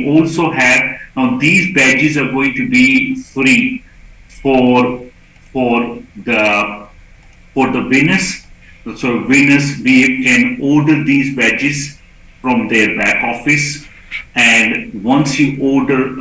also have, now these badges are going to be free for for the for the winners. So winners, we can order these badges from their back office, and once you order,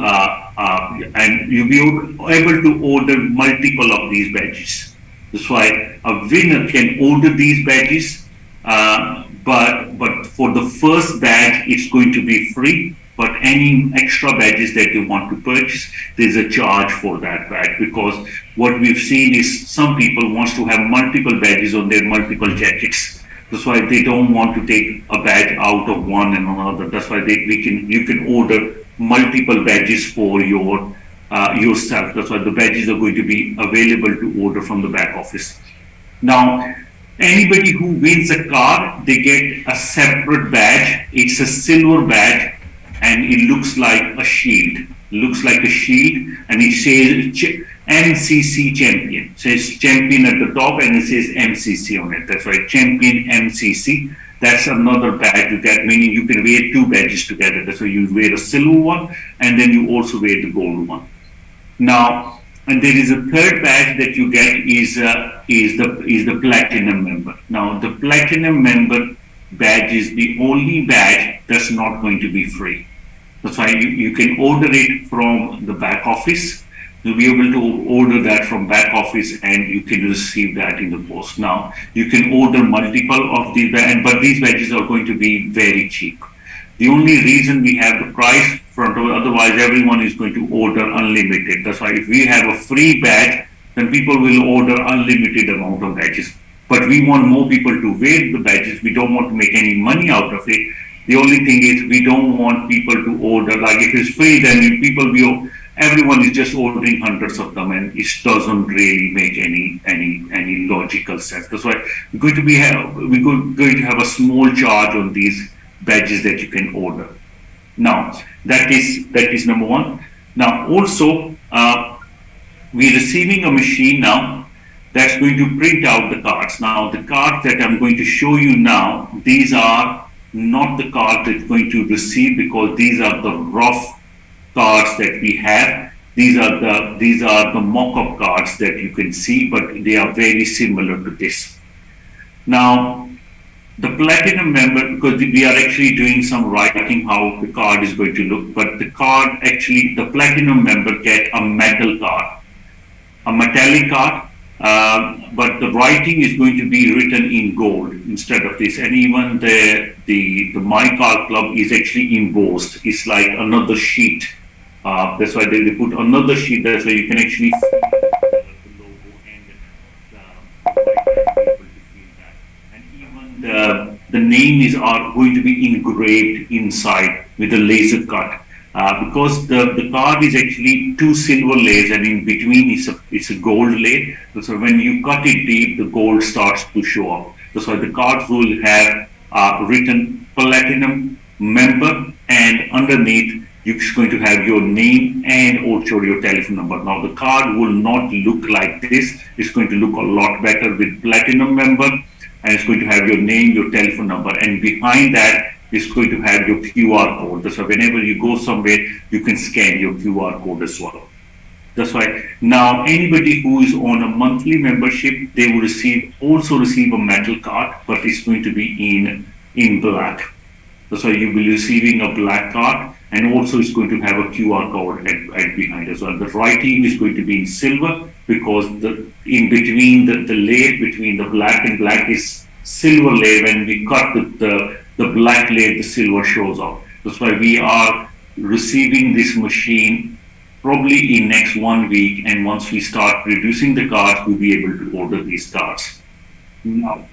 and you'll be able to order multiple of these badges. That's why a winner can order these badges, but for the first badge, it's going to be free. But any extra badges that you want to purchase, there's a charge for that badge, because what we've seen is some people wants to have multiple badges on their multiple jackets. That's why they don't want to take a badge out of one and another. That's why you can order multiple badges for yourself. That's why the badges are going to be available to order from the back office. Now, anybody who wins a car, they get a separate badge. It's a silver badge, and it looks like a shield. Looks like a shield, and it says MCC champion. It says champion at the top, and it says MCC on it. That's right, champion MCC. That's another badge you get, meaning you can wear two badges together. That's why you wear a silver one, and then you also wear the gold one. Now, and there is a third badge that you get is the platinum member. Now, the platinum member badge is the only badge that's not going to be free. That's why you can order it from the back office. You'll be able to order that from back office, and you can receive that in the post. Now, you can order multiple of these, but these badges are going to be very cheap. The only reason we have the price front of, otherwise everyone is going to order unlimited. That's why if we have a free badge, then people will order unlimited amount of badges. But we want more people to wear the badges. We don't want to make any money out of it. The only thing is we don't want people to order, like if it's free, then everyone is just ordering hundreds of them, and it doesn't really make any logical sense. That's why we're going to have a small charge on these badges that you can order. Now that is number one. Now also we're receiving a machine now that's going to print out the cards. Now the cards that I'm going to show you now, these are not the cards that you're going to receive, because these are the rough cards that we have. These are the mock-up cards that you can see, but they are very similar to this. Now, the platinum member, because we are actually doing some writing how the card is going to look, but the platinum member get a metal card, a metallic card, but the writing is going to be written in gold instead of this, and even the MyCarClub is actually embossed. It's like another sheet. That's why they put another sheet there, so you can actually see the logo and even the names are going to be engraved inside with a laser cut. Because the card is actually two silver layers, and in between it's a gold layer. So when you cut it deep, the gold starts to show up. That's why the cards will have written platinum member, and underneath you're going to have your name and also your telephone number. Now the card will not look like this. It's going to look a lot better with platinum member, and it's going to have your name, your telephone number, and behind that it's going to have your QR code. So whenever you go somewhere, you can scan your QR code as well. That's why now anybody who is on a monthly membership, they will also receive a metal card, but it's going to be in black. That's why you'll be receiving a black card, and also it's going to have a QR code at behind as well. The writing is going to be in silver, because in between the layer between the black and black is silver layer. When we cut the black layer, the silver shows up. That's why we are receiving this machine probably in next 1 week, and once we start producing the cards, we'll be able to order these cards. Now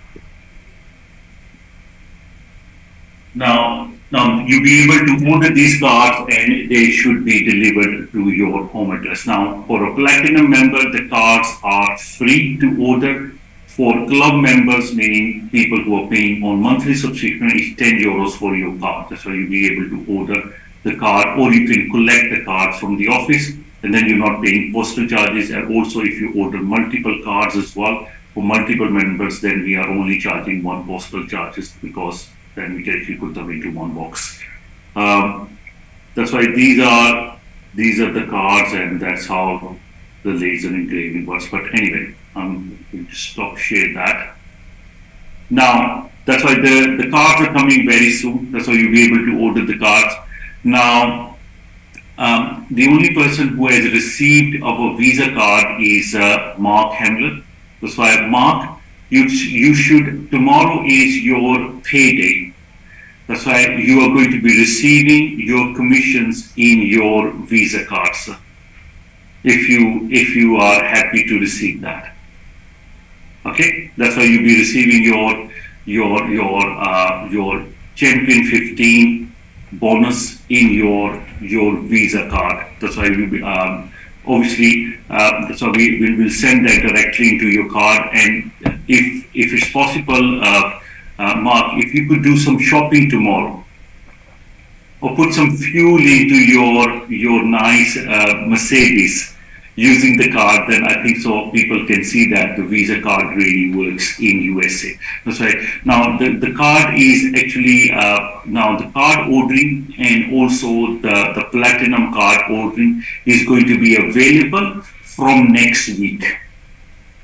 you'll be able to order these cards, and they should be delivered to your home address. Now, for a platinum member, the cards are free to order. For club members, meaning people who are paying on monthly subscription, it's €10 for your card. So you'll be able to order the card, or you can collect the cards from the office, and then you're not paying postal charges. And also, if you order multiple cards as well for multiple members, then we are only charging one postal charges, because then we can actually put them into one box. That's why these are the cards, and that's how the laser engraving works. But anyway, I'm going to stop share that. Now, that's why the cards are coming very soon. That's why you'll be able to order the cards. Now, the only person who has received our Visa card is Mark Hamlet. That's why, Mark, you should, tomorrow is your payday. That's why you are going to be receiving your commissions in your Visa card, sir. If you are happy to receive that. Okay, that's why you'll be receiving your Champion 15 bonus in your Visa card. That's why we obviously that's why we will send that directly into your card. And if it's possible, Mark, if you could do some shopping tomorrow, or put some fuel into your nice Mercedes using the card, then I think so people can see that the Visa card really works in USA. That's right. Now the card is actually now the card ordering and also the platinum card ordering is going to be available from next week.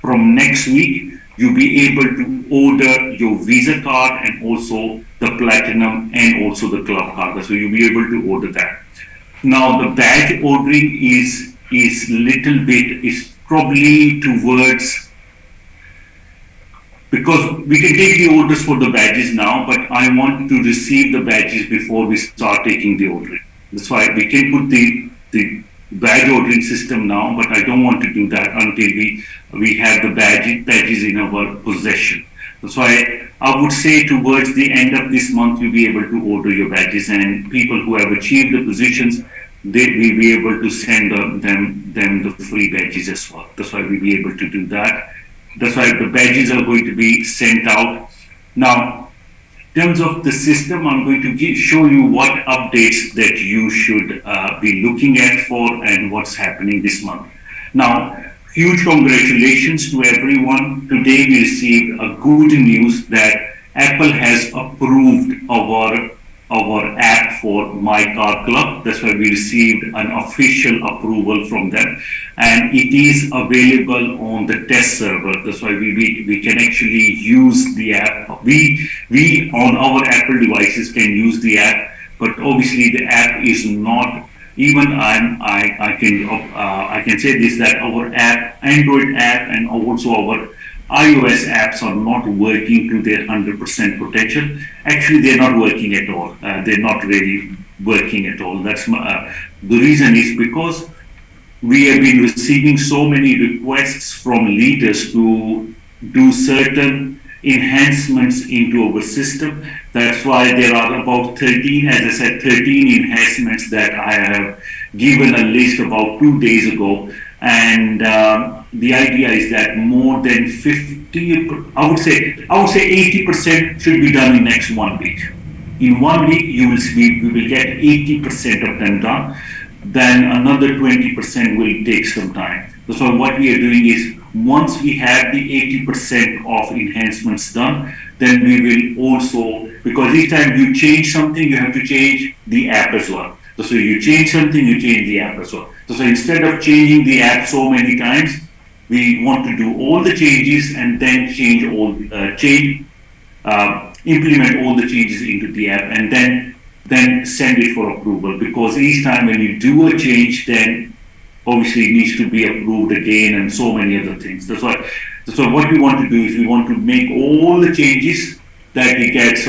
From next week, you'll be able to order your Visa card and also the platinum and also the club card. So you'll be able to order that. Now the badge ordering is little bit is probably towards, because we can take the orders for the badges now, but I want to receive the badges before we start taking the ordering. That's why we can put the badge ordering system now, but I don't want to do that until we have the badges in our possession. That's why I would say towards the end of this month you'll be able to order your badges, and people who have achieved the positions, they will be able to send them the free badges as well. That's why we'll be able to do that. That's why the badges are going to be sent out. Now, in terms of the system, I'm going to show you what updates that you should be looking at for and what's happening this month. Now, huge congratulations to everyone. Today we received a good news that Apple has approved our app for MyCarClub. That's why we received an official approval from them, and it is available on the test server. That's why we can actually use the app. We on our Apple devices can use the app, but obviously the app is not. Even I can say this, that our app, Android app, and also our iOS apps are not working to their 100% potential. Actually, they're not working at all. They're not really working at all. That's the reason is because we have been receiving so many requests from leaders to do certain enhancements into our system. That's why there are about 13, as I said, 13 enhancements that I have given a list about 2 days ago. And the idea is that more than 50, I would say 80% should be done in next 1 week. In 1 week, we will get 80% of them done. Then another 20% will take some time. So what we are doing is, once we have the 80% of enhancements done, then we will also, because each time you change something, you have to change the app as well. So you change something, you change the app as well. So instead of changing the app so many times, we want to do all the changes and then implement all the changes into the app, and then send it for approval. Because each time when you do a change, then obviously it needs to be approved again and so many other things. That's why what we want to do is we want to make all the changes that it gets,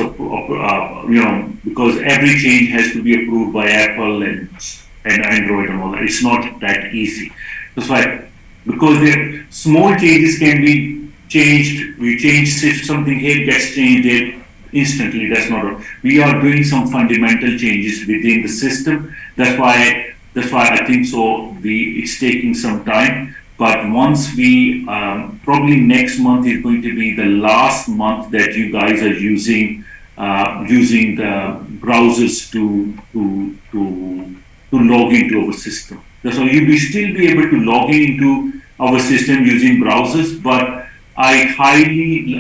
because every change has to be approved by Apple and Android and all that. It's not that easy. That's why, because the small changes can be changed. We change something here, gets changed there instantly. That's not. We are doing some fundamental changes within the system. That's why I think so. It's taking some time. But once we, probably next month is going to be the last month that you guys are using the browsers to log into our system. So you will still be able to log into our system using browsers, but I highly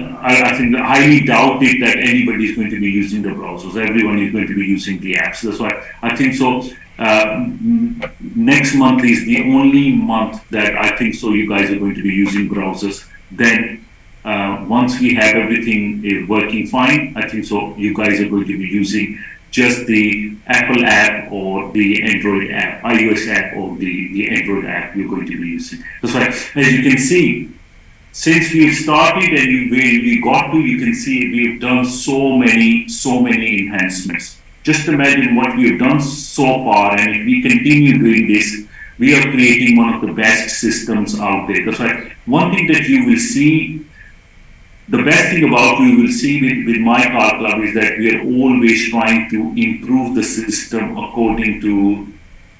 doubt it that anybody is going to be using the browsers. Everyone is going to be using the apps. That's why I think so. Next month is the only month that I think so you guys are going to be using browsers. Then once we have everything working fine, I think so you guys are going to be using just the Apple app or the Android app, iOS app or the Android app you're going to be using. That's why, as you can see, since we've started and where we got to, you can see we've done so many enhancements. Just imagine what we've done so far, and if we continue doing this, we are creating one of the best systems out there. That's why one thing that you will see, the best thing about you will see with my car club is that we are always trying to improve the system according to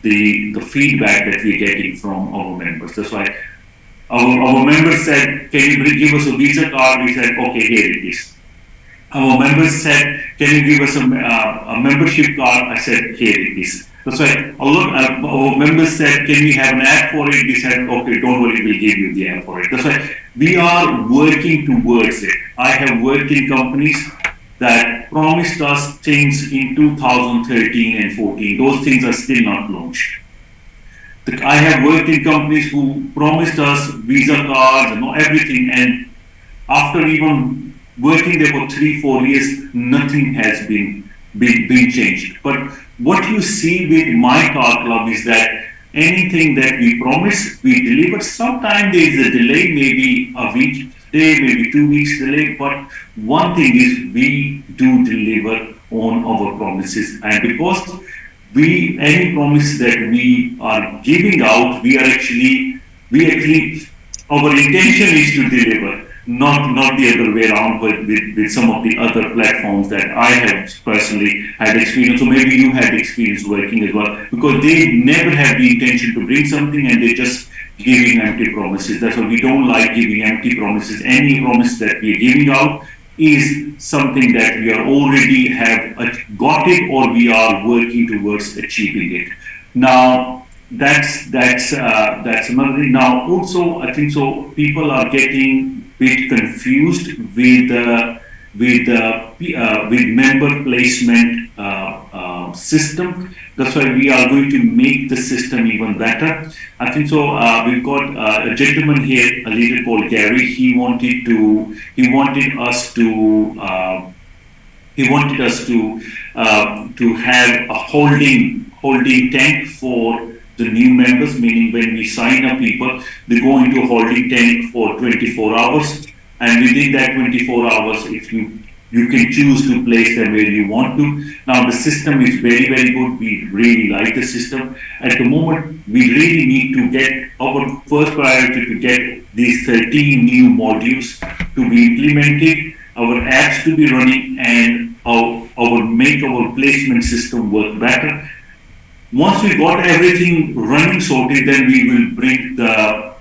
the feedback that we're getting from our members. That's why our member said, can you give us a Visa card? We said, okay, here it is. Our members said, can you give us a membership card? I said, here it is. That's why our members said, can we have an app for it? We said, okay, don't worry, we'll give you the app for it. That's why we are working towards it. I have worked in companies that promised us things in 2013 and 14. Those things are still not launched. I have worked in companies who promised us Visa cards and everything, and after even working there for 3 4 years, nothing has been changed. But what you see with my car club is that anything that we promise, we deliver. Sometimes there is a delay, maybe a week delay, maybe 2 weeks delay. But one thing is we do deliver on our promises, and because any promise that we are giving out, we actually our intention is to deliver, not the other way around, but with some of the other platforms that I have personally had experience, or maybe you had experience working as well, because they never have the intention to bring something and they just giving empty promises. That's why we don't like giving empty promises. Any promise that we are giving out is something that we are already have got it or we are working towards achieving it. Now that's another thing. Now also I think so people are getting a bit confused with member placement system. That's why we are going to make the system even better. I think so. We've got a gentleman here, a leader called Gary. He wanted us to have a holding tank for the new members. Meaning, when we sign up people, they go into a holding tank for 24 hours, and within that 24 hours, if you can choose to place them where you want to. Now the system is very good. We really like the system. At the moment, we really need to get our first priority to get these 13 new modules to be implemented, our apps to be running, and make our placement system work better. Once we got everything running sorted, then we will bring the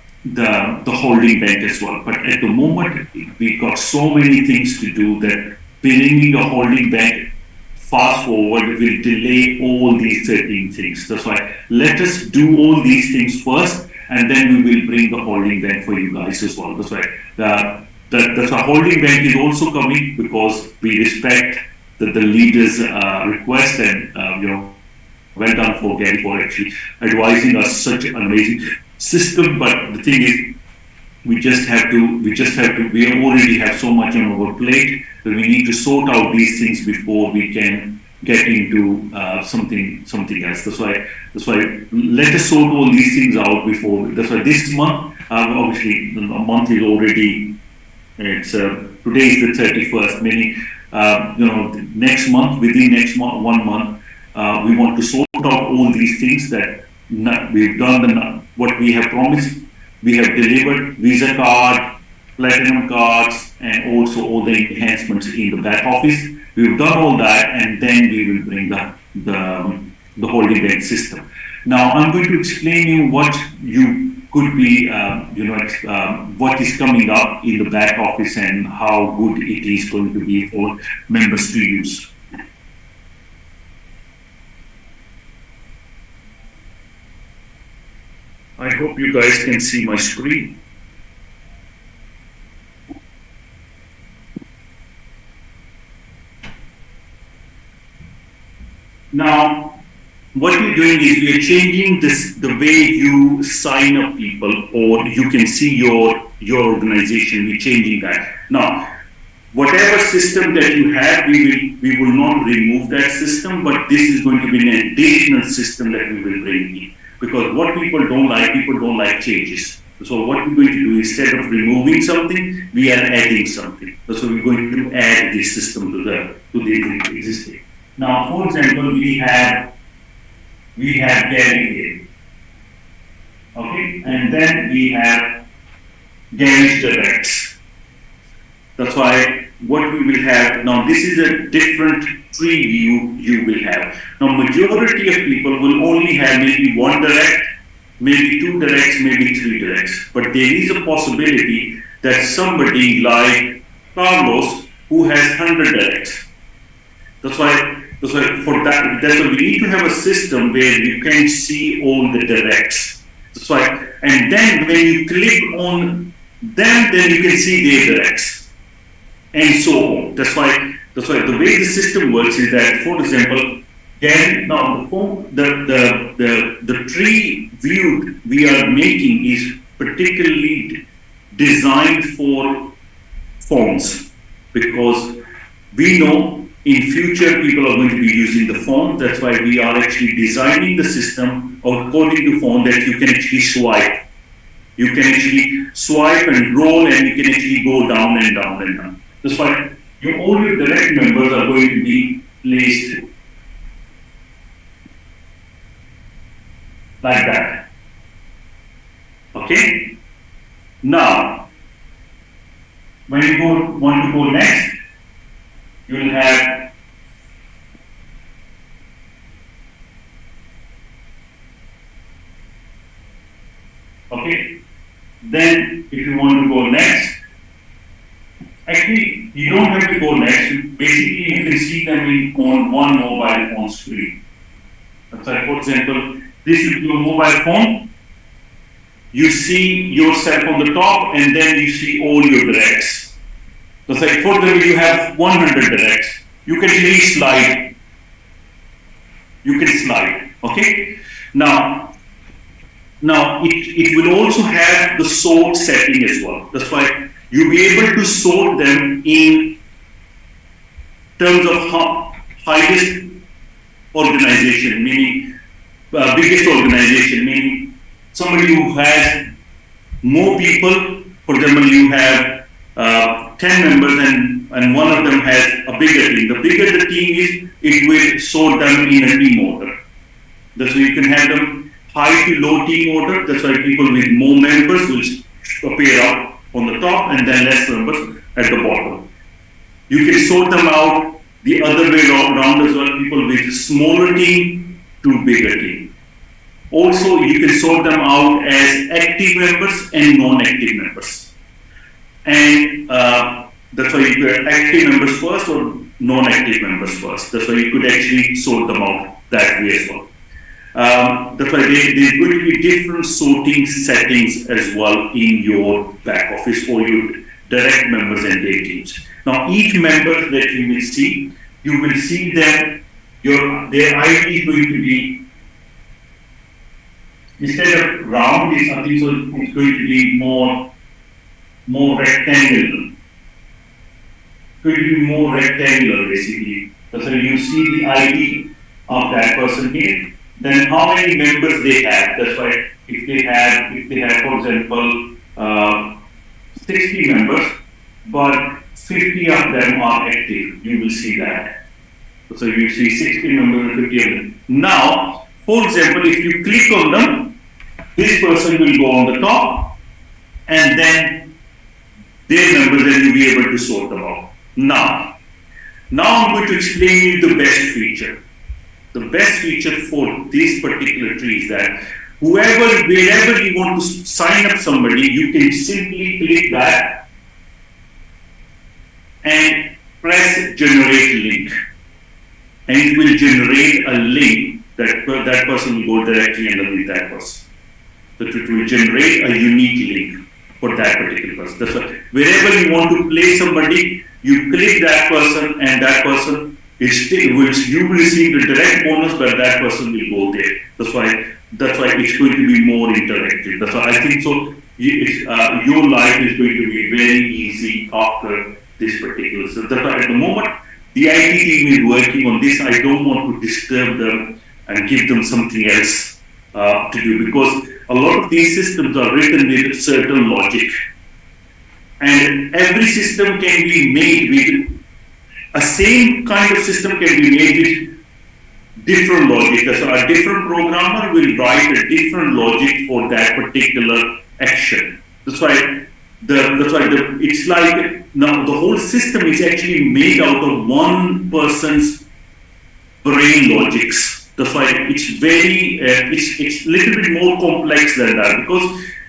holding bank as well. But at the moment, we got so many things to do that bringing the holding bank fast forward will delay all these 13 things. That's why let us do all these things first, and then we will bring the holding bank for you guys as well. That's why the holding bank is also coming, because we respect the leaders' request, and well done for Gary for actually advising us such an amazing system. But the thing is, we already have so much on our plate that we need to sort out these things before we can get into something else. That's why let us sort all these things out before. That's why this month, obviously, the month is already. Today is the 31st. Meaning, next month, within next month, 1 month, we want to sort out all these things that we've done. What we have promised, we have delivered. Visa card, platinum cards, and also all the enhancements in the back office. We've done all that, and then we will bring the holding bank system. Now I'm going to explain you what you could be, what is coming up in the back office and how good it is going to be for members to use. I hope you guys can see my screen. Now, what we're doing is we are changing this the way you sign up people, or you can see your organization. We're changing that now. Whatever system that you have, we will not remove that system, but this is going to be an additional system that we will bring in. Because what people don't like changes. So what we're going to do, instead of removing something, we are adding something. So we're going to add this system to the existing. Now, for example, we have Gary here. Okay, and then we have Gary's directs. That's why what we will have now, this is a different tree view you will have. Now, majority of people will only have maybe one direct, maybe two directs, maybe three directs. But there is a possibility that somebody like Carlos, who has 100 directs. That's why we need to have a system where you can see all the directs. That's why, and then when you click on them, then you can see their directs. And so on. That's why the way the system works is that, for example, then now the tree view we are making is particularly designed for phones, because we know in future people are going to be using the phone. That's why we are actually designing the system according to phone that you can actually swipe. You can actually swipe and roll, and you can actually go down and down and down. That's why all your direct members are going to be placed like that. Okay? Now, when you want to go next, you will have okay. Then, if you want to go next, actually, you don't have to go next. Basically, you can see them on one mobile phone screen. That's like, for example, this is your mobile phone. You see yourself on the top, and then you see all your directs. That's like, for example, you have 100 directs. You can really slide. You can slide. Okay? Now it will also have the sort setting as well. That's why you'll be able to sort them in terms of highest organization, meaning biggest organization, meaning somebody who has more people. For example, you have 10 members and one of them has a bigger team. The bigger the team is, it will sort them in a team order. That's why you can have them high to low team order. That's why people with more members will appear up on the top and then less members at the bottom. You can sort them out the other way around as well, people with smaller team to bigger team. Also, you can sort them out as active members and non-active members. And that's why you could active members first or non-active members first. That's why you could actually sort them out that way as well. That's why there's going to be different sorting settings as well in your back office for your direct members and their teams. Now, each member that you will see them, their ID is going to be, instead of round, it's something, so it's going to be more rectangular. It's going to be more rectangular basically. So you see the ID of that person here. Then how many members they have. That's why if they have, for example, 60 members, but 50 of them are active, you will see that. So you see 60 members and 50 of them. Now, for example, if you click on them, this person will go on the top, and then their members, then you'll be able to sort them out. Now I'm going to explain you the best feature. The best feature for this particular tree is that wherever you want to sign up somebody, you can simply click that and press generate link. And it will generate a link that person will go directly underneath that person. So it will generate a unique link for that particular person. That's why wherever you want to place somebody, you click that person, and that person you will receive the direct bonus, but that person will go there. That's why it's going to be more interactive. That's why I think so. Your life is going to be very easy after this particular. So that's why at the moment the IT team is working on this. I don't want to disturb them and give them something else to do, because a lot of these systems are written with certain logic, and every system can be made with a same kind of system can be made with different logic. So a different programmer will write a different logic for that particular action. That's why it's like now the whole system is actually made out of one person's brain logics. That's why it's very it's a little bit more complex than that,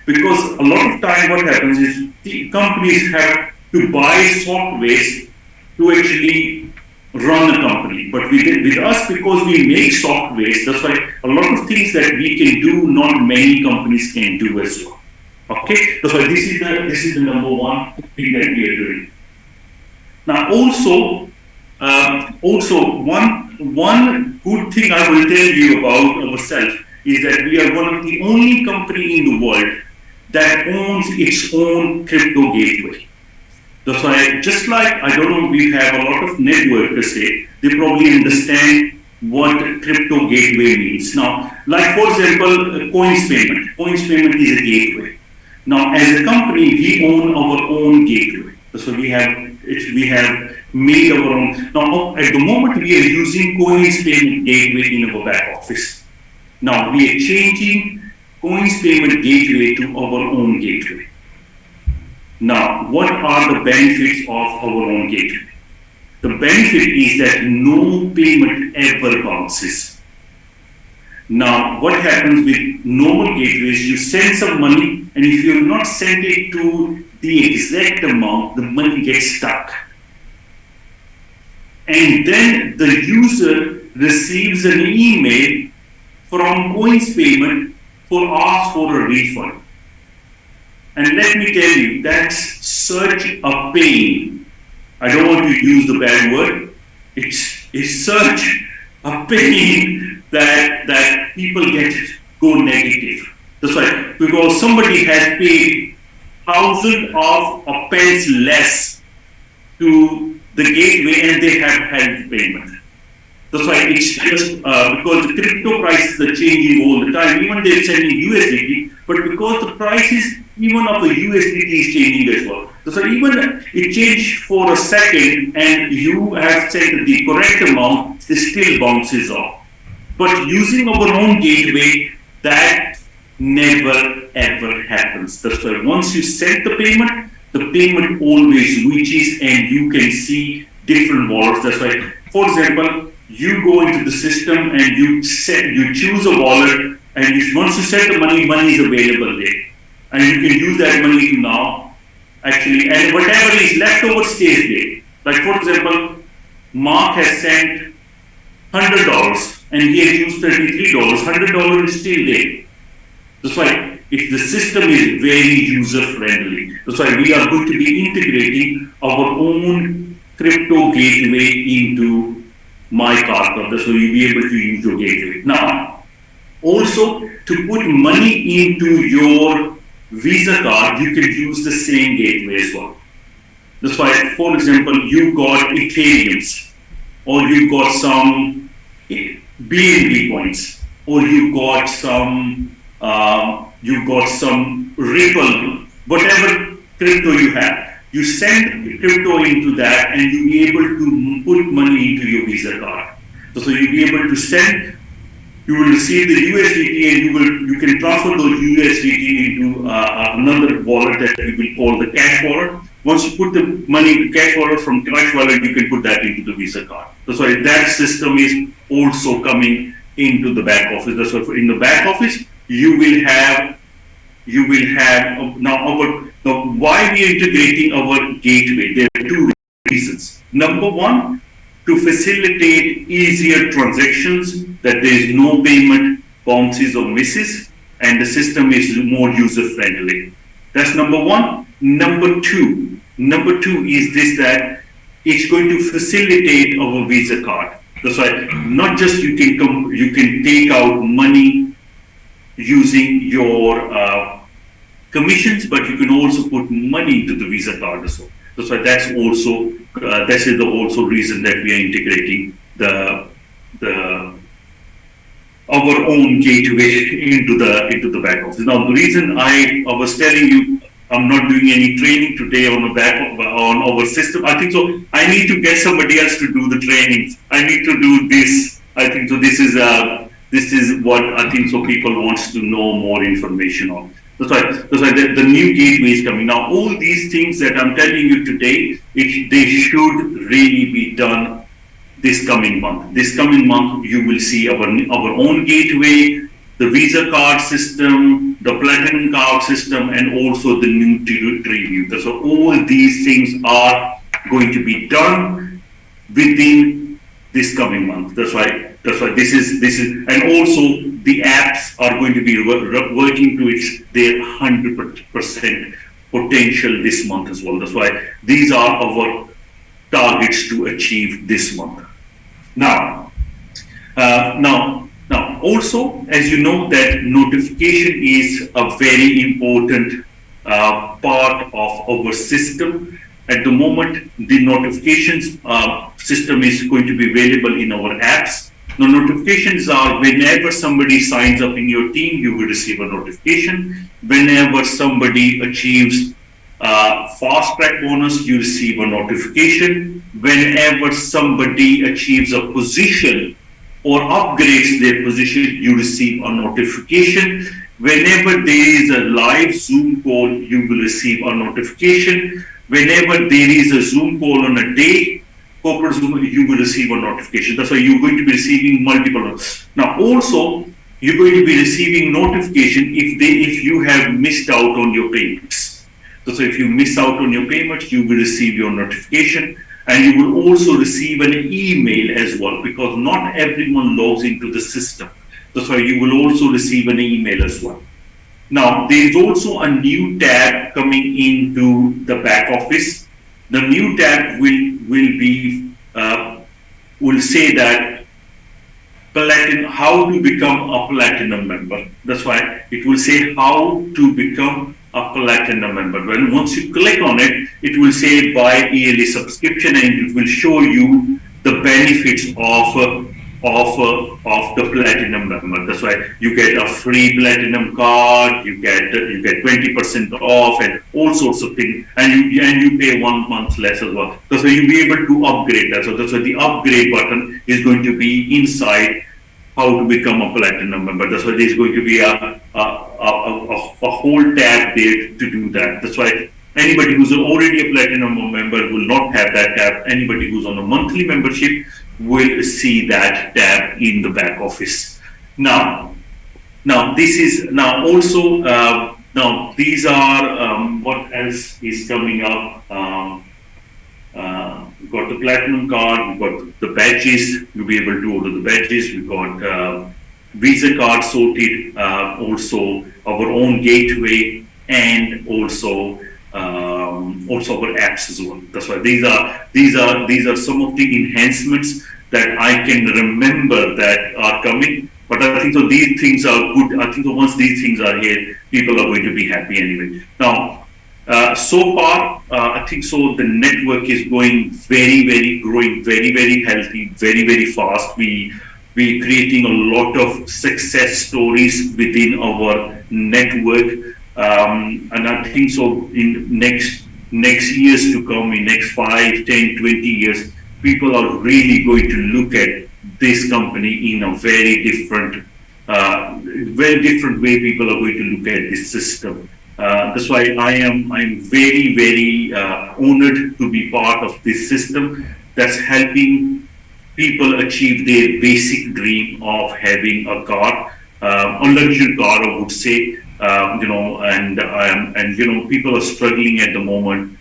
because a lot of time what happens is the companies have to buy software to actually run a company. But with us, because we make software, that's why a lot of things that we can do, not many companies can do as well. Okay, that's why this is the number one thing that we are doing. Now, also one good thing I will tell you about ourselves is that we are one of the only company in the world that owns its own crypto gateway. That's why, just like, I don't know, we have a lot of networkers here, they probably understand what crypto gateway means. Now, like for example, coins payment. Coins payment is a gateway. Now, as a company, we own our own gateway. So we have made our own. Now, at the moment, we are using coins payment gateway in our back office. Now, we are changing coins payment gateway to our own gateway. Now, what are the benefits of our own gateway? The benefit is that no payment ever bounces. Now, what happens with normal gateways, you send some money, and if you have not sent it to the exact amount, the money gets stuck. And then the user receives an email from coins payment for ask for a refund. And let me tell you, that's such a pain. I don't want to use the bad word. It's such a pain that people go negative. That's right, because somebody has paid thousands of pence less to the gateway and they have held payment. That's why it's just because the crypto prices are changing all the time. Even they're sending USDT, but because the prices even of the USDT is changing as well. So even it changed for a second and you have sent the correct amount, it still bounces off. But using our own gateway, that never ever happens. That's why once you send the payment always reaches and you can see different wallets. That's why, for example, you go into the system and you choose a wallet, and once you set the money is available there. And you can use that money to now, actually, and whatever is left over stays there. Like for example, Mark has sent $100 and he has used $33, $100 is still there. That's why the system is very user friendly. That's why we are going to be integrating our own crypto gateway into MyCarClub. That's why you'll be able to use your gateway. Now, also to put money into your Visa card, you can use the same gateway as well. That's why, for example, you got Ethereums, or you got some BNB points, or you got some Ripple, whatever crypto you have. You send crypto into that, and you'll be able to put money into your Visa card. So you'll be able to send. You will receive the USDT, and you can transfer those USDT into another wallet that we will call the cash wallet. Once you put the money into cash wallet, from cash wallet you can put that into the Visa card. That's why that system is also coming into the back office. That's why in the back office you will have now why we are integrating our gateway. There are two reasons. Number one, to facilitate easier transactions, that there is no payment bounces or misses, and the system is more user friendly. That's number one. Number two is this, that it's going to facilitate our Visa card. That's why not just you can take out money using your commissions, but you can also put money into the Visa card as well. That's why that is the also reason that we are integrating the our own gateway into the back office. Now, the reason I was telling you I'm not doing any training today on our system. I think so. I need to get somebody else to do the trainings. I need to do this. I think so. This is what I think so. People wants to know more information on. That's why the new gateway is coming now. All these things that I'm telling you today, they should really be done this coming month. This coming month, you will see our own gateway, the Visa card system, the Platinum card system, and also the new review. So all these things are going to be done within this coming month. That's why this is, and also the apps are going to be working to their 100% potential this month as well. That's why these are our targets to achieve this month. Now, also, as you know, that notification is a very important part of our system. At the moment, the notifications system is going to be available in our apps. The notifications are whenever somebody signs up in your team, you will receive a notification. Whenever somebody achieves fast track bonus, you receive a notification. Whenever somebody achieves a position or upgrades their position, you receive a notification. Whenever there is a live Zoom call, you will receive a notification. Whenever there is a Zoom call on a day, corporate Zoom, you will receive a notification. That's why you're going to be receiving multiple. Now, also, you're going to be receiving notification if you have missed out on your payments. So if you miss out on your payments, you will receive your notification. And you will also receive an email as well, because not everyone logs into the system. That's why you will also receive an email as well. Now, there is also a new tab coming into the back office. The new tab will say that how to become a platinum member. That's why it will say how to become a platinum member. Once you click on it, it will say buy yearly subscription, and it will show you the benefits of the platinum member. That's why you get a free platinum card, you get 20% off, and all sorts of things, and you pay 1 month less as well. That's why you'll be able to upgrade that. So that's why the upgrade button is going to be inside how to become a platinum member. That's why there's going to be a whole tab there to do that. That's why anybody who's already a platinum member will not have that tab. Anybody who's on a monthly membership will see that tab in the back office. Now this is also these are what else is coming up. We've got the platinum card, we've got the badges, you'll be able to order the badges, we've got Visa card sorted, also our own gateway, and also our apps as well. That's why these are some of the enhancements that I can remember that are coming. But I think so these things are good. I think so once these things are here, people are going to be happy anyway. Now, so far, I think so the network is growing very healthy, very fast. We're creating a lot of success stories within our network, and I think so in next years to come, in next 5, 10, 20 years, people are really going to look at this company in a very different way. People are going to look at this system. That's why I'm very honored to be part of this system that's helping people achieve their basic dream of having a car, a luxury car, I would say. People are struggling at the moment.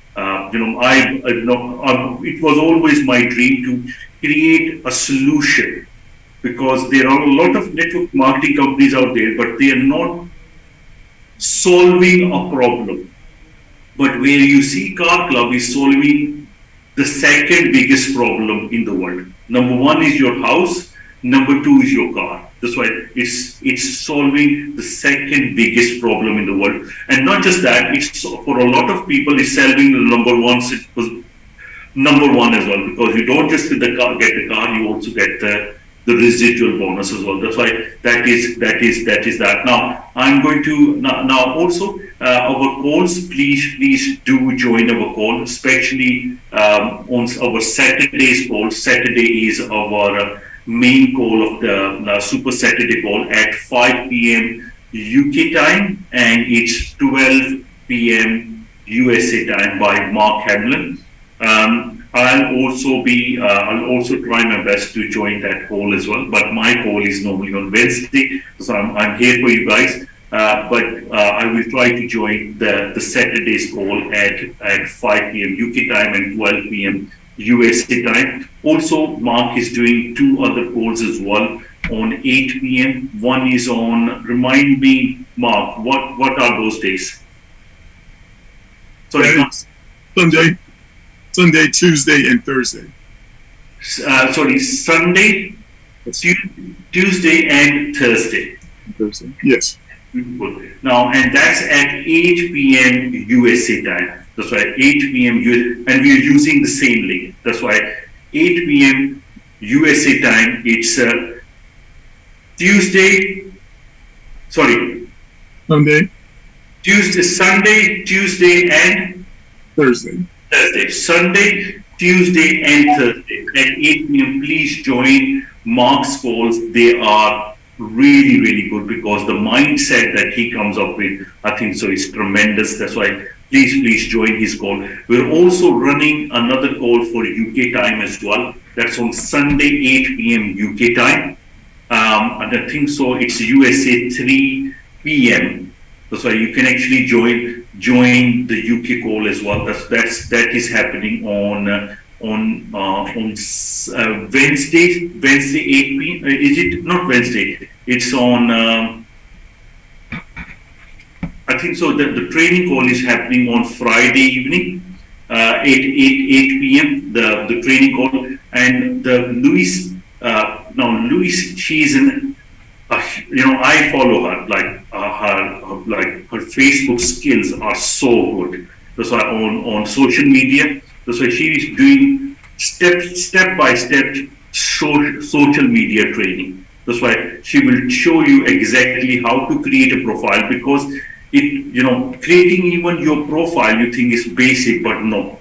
It was always my dream to create a solution, because there are a lot of network marketing companies out there, but they are not solving a problem. But where you see CarClub is solving the second biggest problem in the world. Number one is your house. Number two is your car. That's why it's solving the second biggest problem in the world. And not just that, it's for a lot of people, it's solving the number one as well, because you don't just get the car, you also get the residual bonus as well. That's why that. Now I'm going to now also our calls. Please do join our call, especially on our Saturday's call. Saturday is our main call of the Super Saturday call at 5 p.m. UK time, and it's 12 p.m. USA time by Mark Hamlin. I'll also try my best to join that call as well. But my call is normally on Wednesday, so I'm here for you guys. But I will try to join the Saturday's call at 5 p.m. UK time and 12 p.m. USA time. Also, Mark is doing two other calls as well on 8 p.m. One is on, remind me, Mark, what are those days? Sorry, Sunday, Tuesday, and Thursday. Sunday, Tuesday, and Thursday. Thursday, yes. Now, and that's at 8 p.m. USA time. That's right, 8 p.m. and we're using the same link. That's why 8 p.m. USA time. It's Sunday, Tuesday, and Thursday. Sunday, Tuesday, and Thursday at 8 p.m. Please join Mark's calls. They are really good because the mindset that he comes up with, I think so, is tremendous. That's why please join his call. We're also running another call for UK time as well. That's on Sunday, 8 p.m. UK time. And I think so, it's USA 3 p.m. That's why you can actually join the UK call as well. That is happening on Wednesday 8 p.m. Is it not Wednesday? It's on. I think so. The training call is happening on Friday evening, 8 p.m. The training call, and the Louise. Now Louise, she's an. I follow her. Her Facebook skills are so good. That's why on social media. That's why she is doing step by step social media training. That's why she will show you exactly how to create a profile, because creating even your profile you think is basic, but no.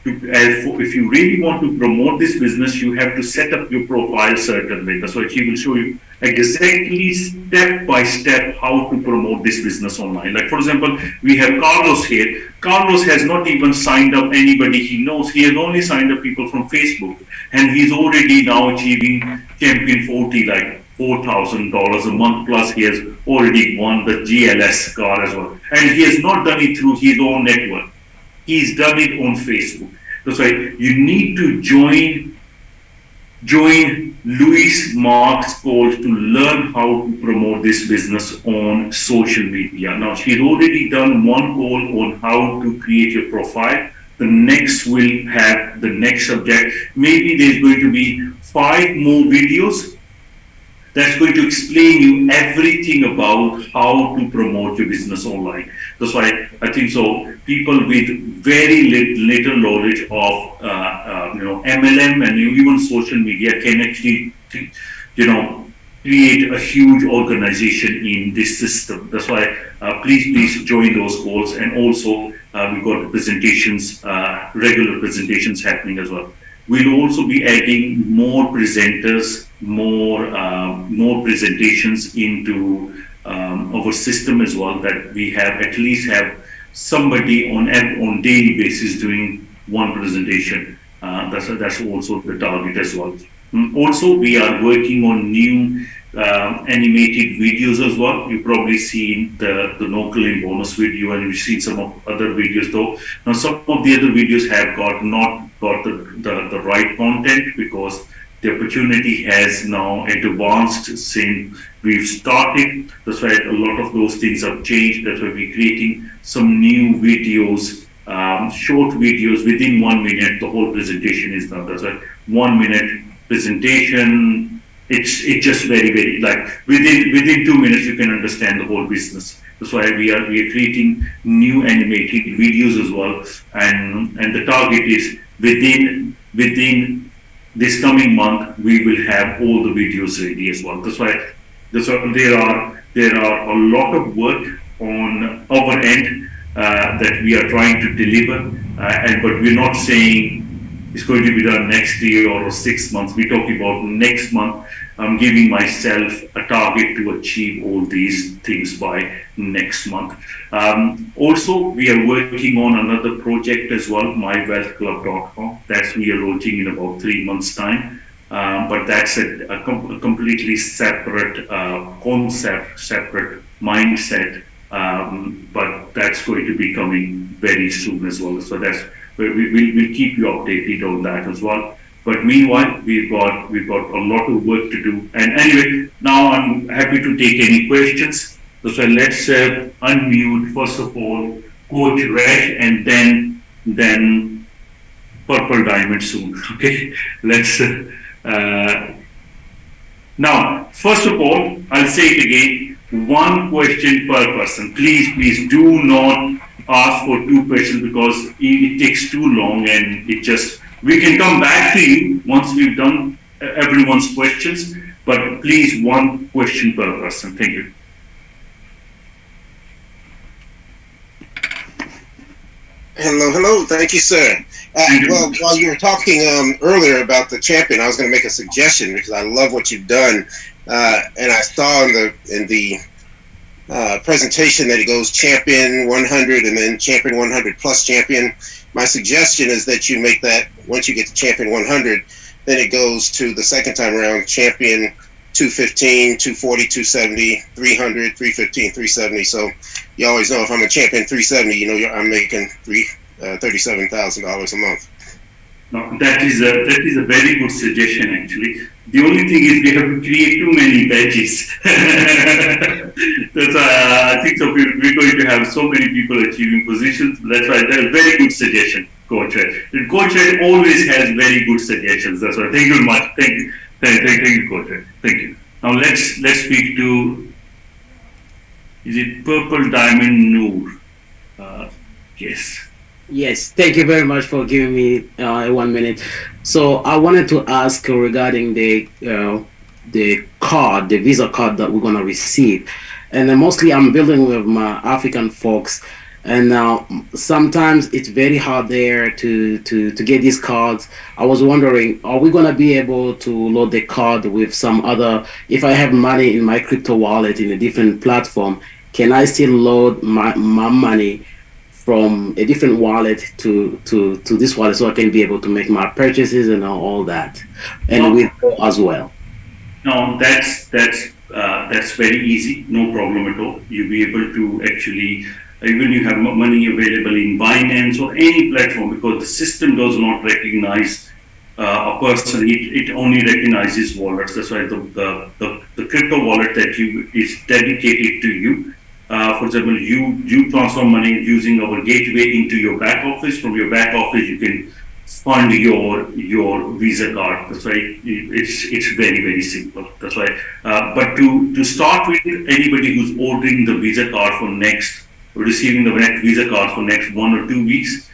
If you really want to promote this business, you have to set up your profile certain way. That's why she will show you exactly step by step how to promote this business online. Like for example, we have Carlos here. Carlos has not even signed up anybody he knows. He has only signed up people from Facebook, and he's already now achieving Champion 40, like $4,000 a month. Plus, he has already won the GLS car as well, and he has not done it through his own network. He's done it on Facebook. That's why you need to join Louis Mark's call to learn how to promote this business on social media. Now, she's already done one call on how to create your profile. The next will have the next subject. Maybe there's going to be 5 more videos that's going to explain you everything about how to promote your business online. That's why I think so. People with very little knowledge of MLM and even social media can actually create a huge organization in this system. That's why please join those calls, and also we've got presentations, regular presentations happening as well. We'll also be adding more presenters, more presentations into our system as well, that we have at least have somebody on daily basis doing one presentation. That's also the target as well. Also, we are working on new animated videos as well. You've probably seen the no claim bonus video, and you've seen some of other videos though. Now, some of the other videos have not got the right content, because the opportunity has now advanced since we've started. That's why a lot of those things have changed. That's why we're creating some new videos short videos within 1 minute. The whole presentation is done. That's a 1 minute presentation. It's just very like within 2 minutes you can understand the whole business. That's why we are creating new animated videos as well, and the target is within this coming month we will have all the videos ready as well. That's why there are a lot of work on our end that we are trying to deliver, and but we're not saying it's going to be done next year or 6 months. We're talking about next month. I'm giving myself a target to achieve all these things by next month. Also, we are working on another project as well, mywealthclub.com. That's we are launching in about 3 months' time. But that's a completely separate concept, separate mindset. But that's going to be coming very soon as well. So we'll keep you updated on that as well. But meanwhile, we've got a lot of work to do. And anyway, now I'm happy to take any questions. So let's unmute first of all Coach Red, and then Purple Diamond soon. Okay, let's. Now, first of all, I'll say it again. One question per person. Please do not ask for 2 questions because it takes too long, and it just. We can come back to you once we've done everyone's questions, but please 1 question per person. Thank you. Hello. Thank you, sir. Well, while you were talking earlier about the champion, I was going to make a suggestion because I love what you've done, and I saw in the presentation that it goes champion 100 and then champion 100 plus champion. My suggestion is that you make that once you get to champion 100, then it goes to the second time around champion 215, 240, 270, 300, 315, 370. So you always know if I'm a champion 370, you know I'm making $37,000 a month. No, that is a very good suggestion actually. The only thing is we have to create too many badges. That's why I think so. We're going to have so many people achieving positions. That's why that's a very good suggestion, Coach Ed. Coach Ed always has very good suggestions. That's why. Thank you very much. Thank you, Coach Ed. Thank you. Now let's speak to. Is it Purple Diamond Noor? Yes. Yes, thank you very much for giving me 1 minute. So I wanted to ask regarding the card, the Visa card that we're gonna receive, and then mostly I'm building with my African folks, and now sometimes it's very hard there to get these cards. I was wondering, are we gonna be able to load the card with some other? If I have money in my crypto wallet in a different platform, can I still load my money from a different wallet to this wallet so I can be able to make my purchases and all that, and withdraw as well? No, that's very easy. No problem at all. You'll be able to actually, even you have money available in Binance or any platform, because the system does not recognize a person. It only recognizes wallets. That's why the crypto wallet that is dedicated to you. For example, you transfer money using our gateway into your back office. From your back office, you can fund your Visa card. That's why it's very simple. That's why. But to start with, anybody who's ordering the Visa card for receiving the next Visa card for next 1 or 2 weeks,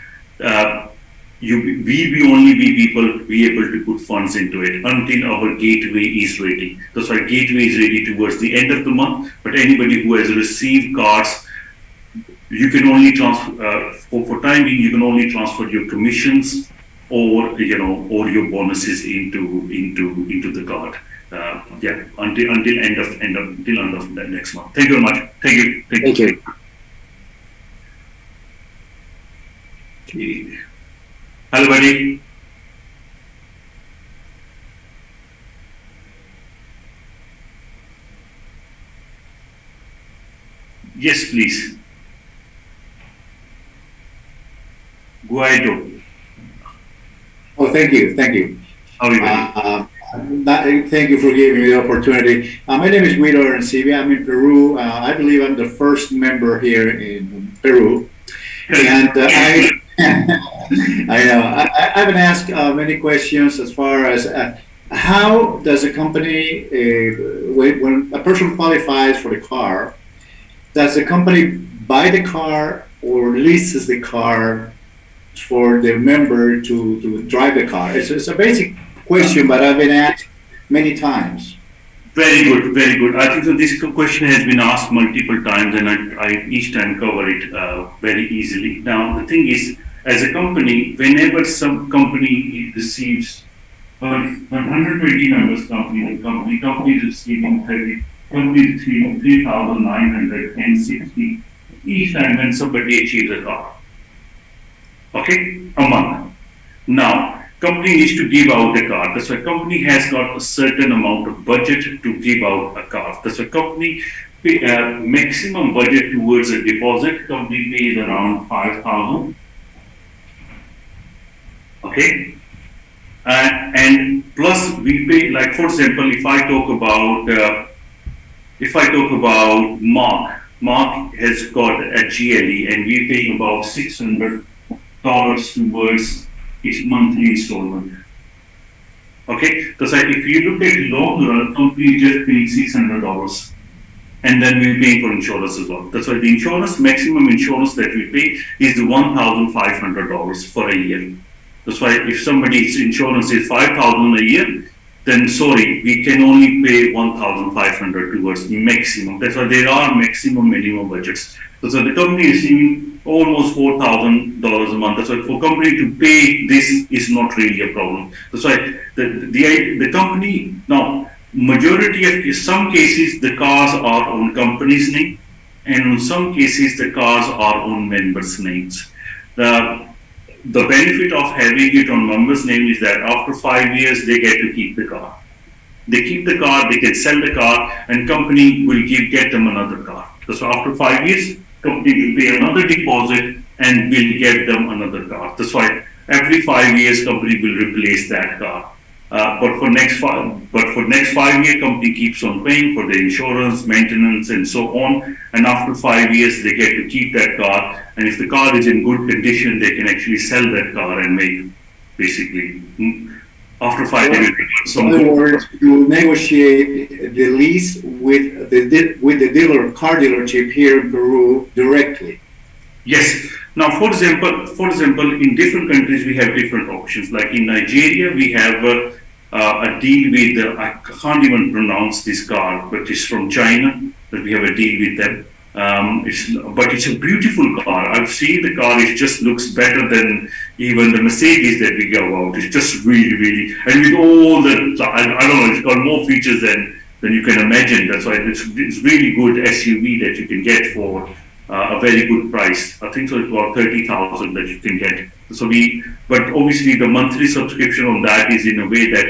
we only be people be able to put funds into it until our gateway is ready. That's why gateway is ready towards the end of the month. But anybody who has received cards, you can only transfer for time being. You can only transfer your commissions or your bonuses into the card. Until end of the next month. Thank you very much. Thank you. Okay. Hello, buddy. Yes, please. Guaido. Oh, thank you. How are you, buddy? Thank you for giving me the opportunity. My name is Guido Arancibia. I'm in Peru. I believe I'm the first member here in Peru. And I know. I've been asked many questions as far as how does a company, when a person qualifies for the car, does the company buy the car or leases the car for the member to drive the car? It's a basic question, but I've been asked many times. Very good, very good. I think that this question has been asked multiple times, and I each time cover it very easily. Now, the thing is, as a company, whenever some company receives 120 members company, the company is receiving 30, company is receiving 3,960 each time when somebody achieves a car. Okay, a month. Now, company needs to give out a car. That's why company has got a certain amount of budget to give out a car. That's why company maximum budget towards a deposit. Company pays around 5,000. Okay, and plus we pay, like for example, if I talk about Mark has got a GLE, and we pay about $600 towards its monthly installment. Okay, because if you look at long run, company just paying $600, and then we pay for insurance as well. That's why the insurance, maximum insurance that we pay is the $1,500 for a year. That's why if somebody's insurance is 5,000 a year, then sorry, we can only pay 1,500 towards maximum. That's why there are maximum minimum budgets. So the company is receiving almost $4,000 a month. That's why for company to pay this is not really a problem. That's why the company now, majority of some cases the cars are on company's name, and in some cases the cars are on members' names. The benefit of having it on members' name is that after 5 years they get to keep the car. They keep the car, they can sell the car, and company will get them another car. So after 5 years, company will pay another deposit and will get them another car. That's why every 5 years company will replace that car. But for next 5 year, company keeps on paying for the insurance, maintenance, and so on. And after 5 years, they get to keep that car. And if the car is in good condition, they can actually sell that car and make basically after 5 years. In other words, you negotiate the lease with the car dealership here in Peru directly. Yes. Now, for example, in different countries we have different options. Like in Nigeria, we have a deal with I can't even pronounce this car, but it's from China. But we have a deal with them. But it's a beautiful car. I've seen the car. It just looks better than even the Mercedes that we go out. It's just really, and with all the I don't know. It's got more features than you can imagine. That's why it's really good SUV that you can get for a very good price. I think so. It's about 30,000 that you can get. But obviously the monthly subscription on that is in a way that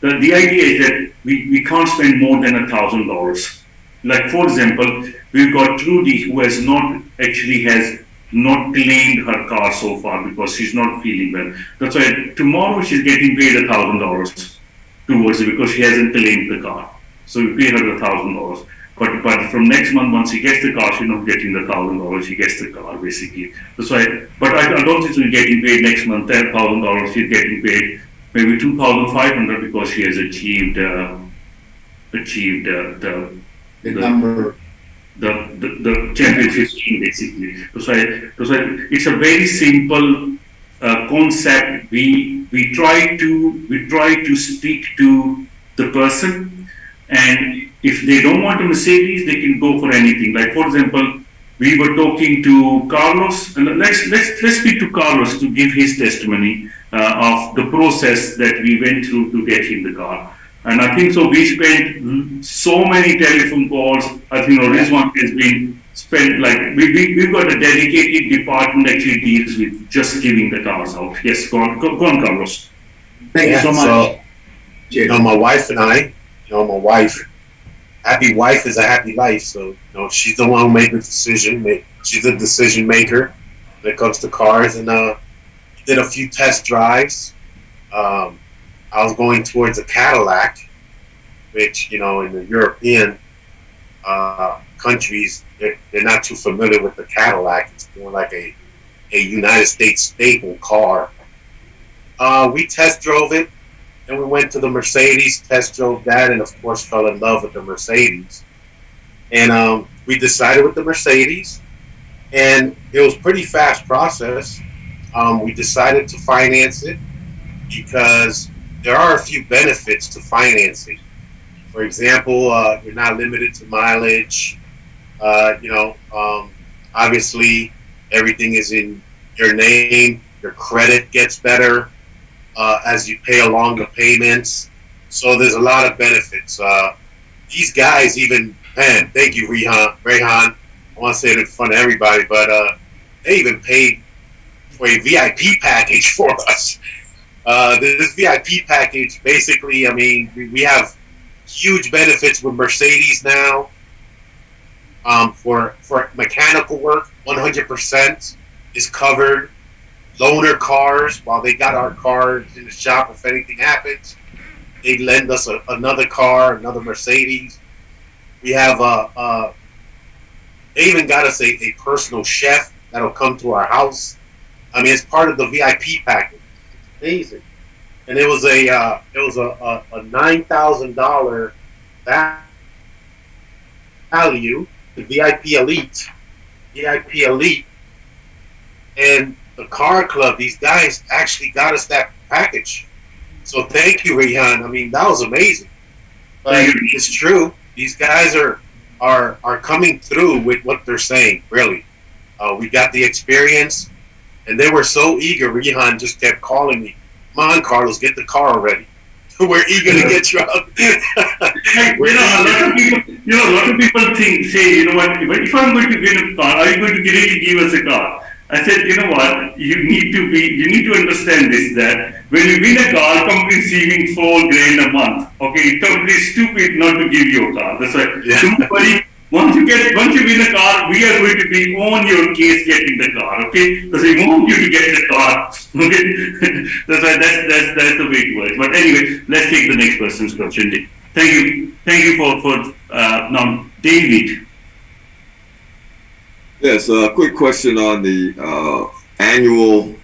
the idea is that we can't spend more than $1,000. Like for example, we've got Trudy who has not claimed her car so far because she's not feeling well. That's why tomorrow she's getting paid $1,000 towards it because she hasn't claimed the car. So we pay her $1,000. But from next month, once she gets the car, she's not getting the $1,000. She gets the car basically. That's why. But I don't think she's getting paid next month $10,000. She's getting paid maybe $2,500 because she has achieved the number. The championship team basically. That's why it's a very simple concept. We try to speak to the person, and if they don't want a Mercedes, they can go for anything. Like for example, we were talking to Carlos, and let's speak to Carlos to give his testimony of the process that we went through to get him the car. And I think so. We spent so many telephone calls. I think this one has been spent like we've got a dedicated department that actually deals with just giving the cars out. Yes, go on, Carlos. Thank you so much. So, my wife and I, happy wife is a happy life. So, she's the one who made the decision. She's a decision maker when it comes to cars, and did a few test drives. I was going towards a Cadillac, which, in the European countries, they're not too familiar with the Cadillac. It's more like a a United States staple car. We test drove it, and we went to the Mercedes, test drove that, and of course fell in love with the Mercedes. And we decided with the Mercedes, and it was pretty fast process. We decided to finance it because there are a few benefits to financing. For example, you're not limited to mileage. Obviously, everything is in your name. Your credit gets better as you pay along the payments. So there's a lot of benefits. These guys even, man, thank you, Rehan. I want to say it in front of everybody, but they even paid for a VIP package for us. This VIP package, basically, I mean, we have huge benefits with Mercedes now. For mechanical work, 100% is covered. Loaner cars, while they got our cars in the shop, if anything happens, they lend us another car, another Mercedes. We have they even got us a personal chef that'll come to our house. I mean, it's part of the VIP package. Amazing. And it was a $9,000 value, the VIP Elite, and the Car Club. These guys actually got us that package. So thank you, Rehan. I mean, that was amazing. But it's true. These guys are coming through with what they're saying. Really, we got the experience, and they were so eager. Rehan just kept calling me. Come on, Carlos, get the car already. We're eager to get you out. A lot of people say, you know what, if I'm going to win a car, are you going to really give us a car? I said, you know what, you need to understand this, that when you win a car, company receiving $4,000 a month. Okay, company is stupid not to give you a car. That's why, don't worry. Once you win a car, we are going to be on your case getting the car. Okay, because we want you to get the car. Okay, that's why that's the way it works. But anyway, let's take the next person's question. Thank you for now, David. Yes, a quick question on the annual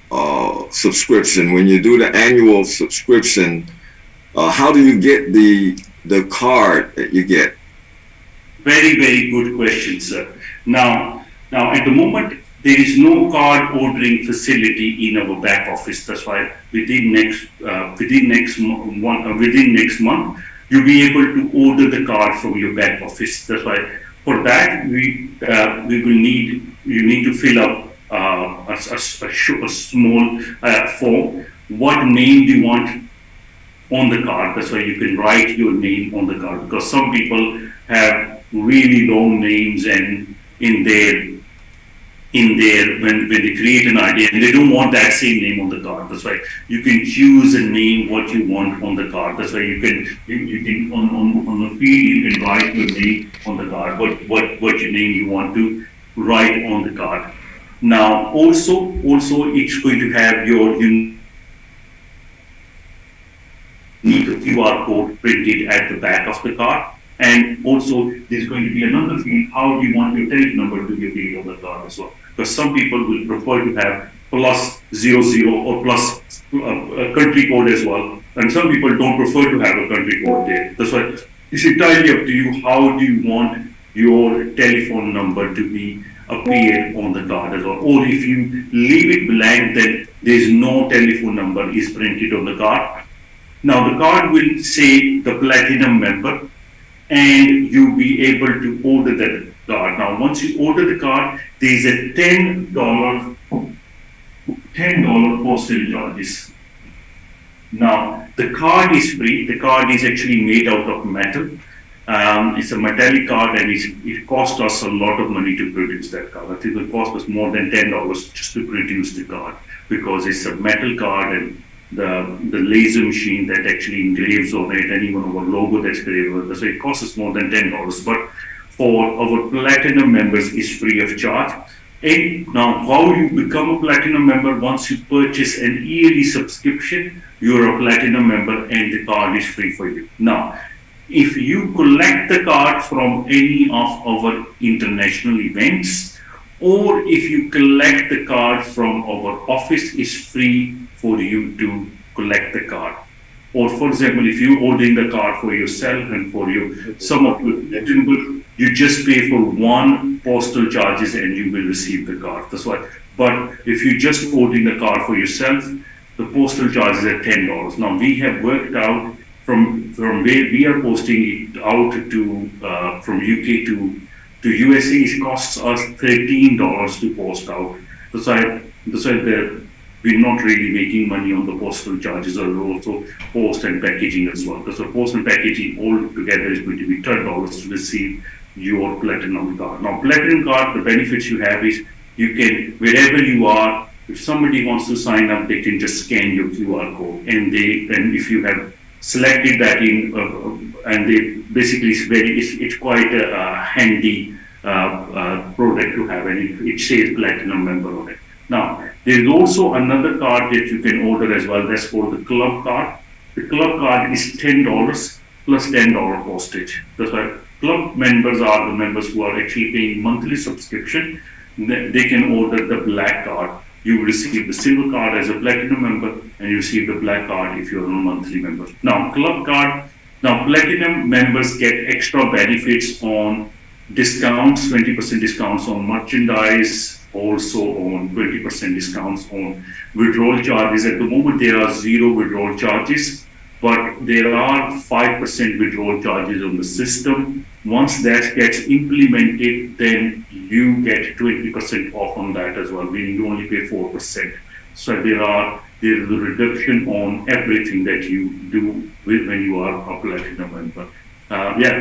subscription. When you do the annual subscription, how do you get the card that you get? Very, very good question, sir. Now, at the moment, there is no card ordering facility in our back office. That's why within next month, you'll be able to order the card from your back office. That's why for that you need to fill up a small form. What name do you want on the card? That's why you can write your name on the card, because some people have really long names and in their when they create an idea and they don't want that same name on the card. That's why you can choose a name what you want on the card. That's why you can on the field you can write your name on the card, what your name you want to write on the card. Now also it's going to have your need a QR code printed at the back of the card. And also, there's going to be another field, how do you want your telephone number to be appeared on the card as well. Because some people will prefer to have +00 or plus a country code as well. And some people don't prefer to have a country code there. That's why it's entirely up to you, how do you want your telephone number to be appeared on the card as well. Or if you leave it blank, then there's no telephone number is printed on the card. Now the card will say the platinum member, and you'll be able to order that card. Now, once you order the card, there's a $10 postal charges. Now, the card is free. The card is actually made out of metal. It's a metallic card, and it cost us a lot of money to produce that card. I think it cost us more than $10 just to produce the card, because it's a metal card, and the laser machine that actually engraves on it, and even our logo that's engraved on it. So it costs us more than $10. But for our platinum members, it's free of charge. And now, how you become a platinum member? Once you purchase an yearly subscription, you're a platinum member, and the card is free for you. Now, if you collect the card from any of our international events, or if you collect the card from our office, it's free for you to collect the card. Or for example, if you ordering the card for yourself and for you, some of you just pay for one postal charges and you will receive the card. That's why. But if you just ordering the card for yourself, the postal charges are $10. Now we have worked out from where we are posting it out to from UK to USA, it costs us $13 to post out. That's why we're not really making money on the postal charges, or also post and packaging as well. Because the post and packaging all together is going to be $12 to receive your platinum card. Now, platinum card, the benefits you have is you can, wherever you are, if somebody wants to sign up, they can just scan your QR code, and if you have selected that in, and they basically it's quite a handy product to have, and it says platinum member on it. Now, there is also another card that you can order as well. That's called the club card. The club card is $10 plus $10 postage. That's why club members are the members who are actually paying monthly subscription. They can order the black card. You will receive the silver card as a platinum member, and you receive the black card if you're a monthly member. Now, club card. Now, platinum members get extra benefits on discounts, 20% discounts on merchandise, also on 20% discounts on withdrawal charges. At the moment, there are 0 withdrawal charges, but there are 5% withdrawal charges on the system. Once that gets implemented, then you get 20% off on that as well, meaning you only pay 4%. So there is a reduction on everything that you do when you are a platinum member.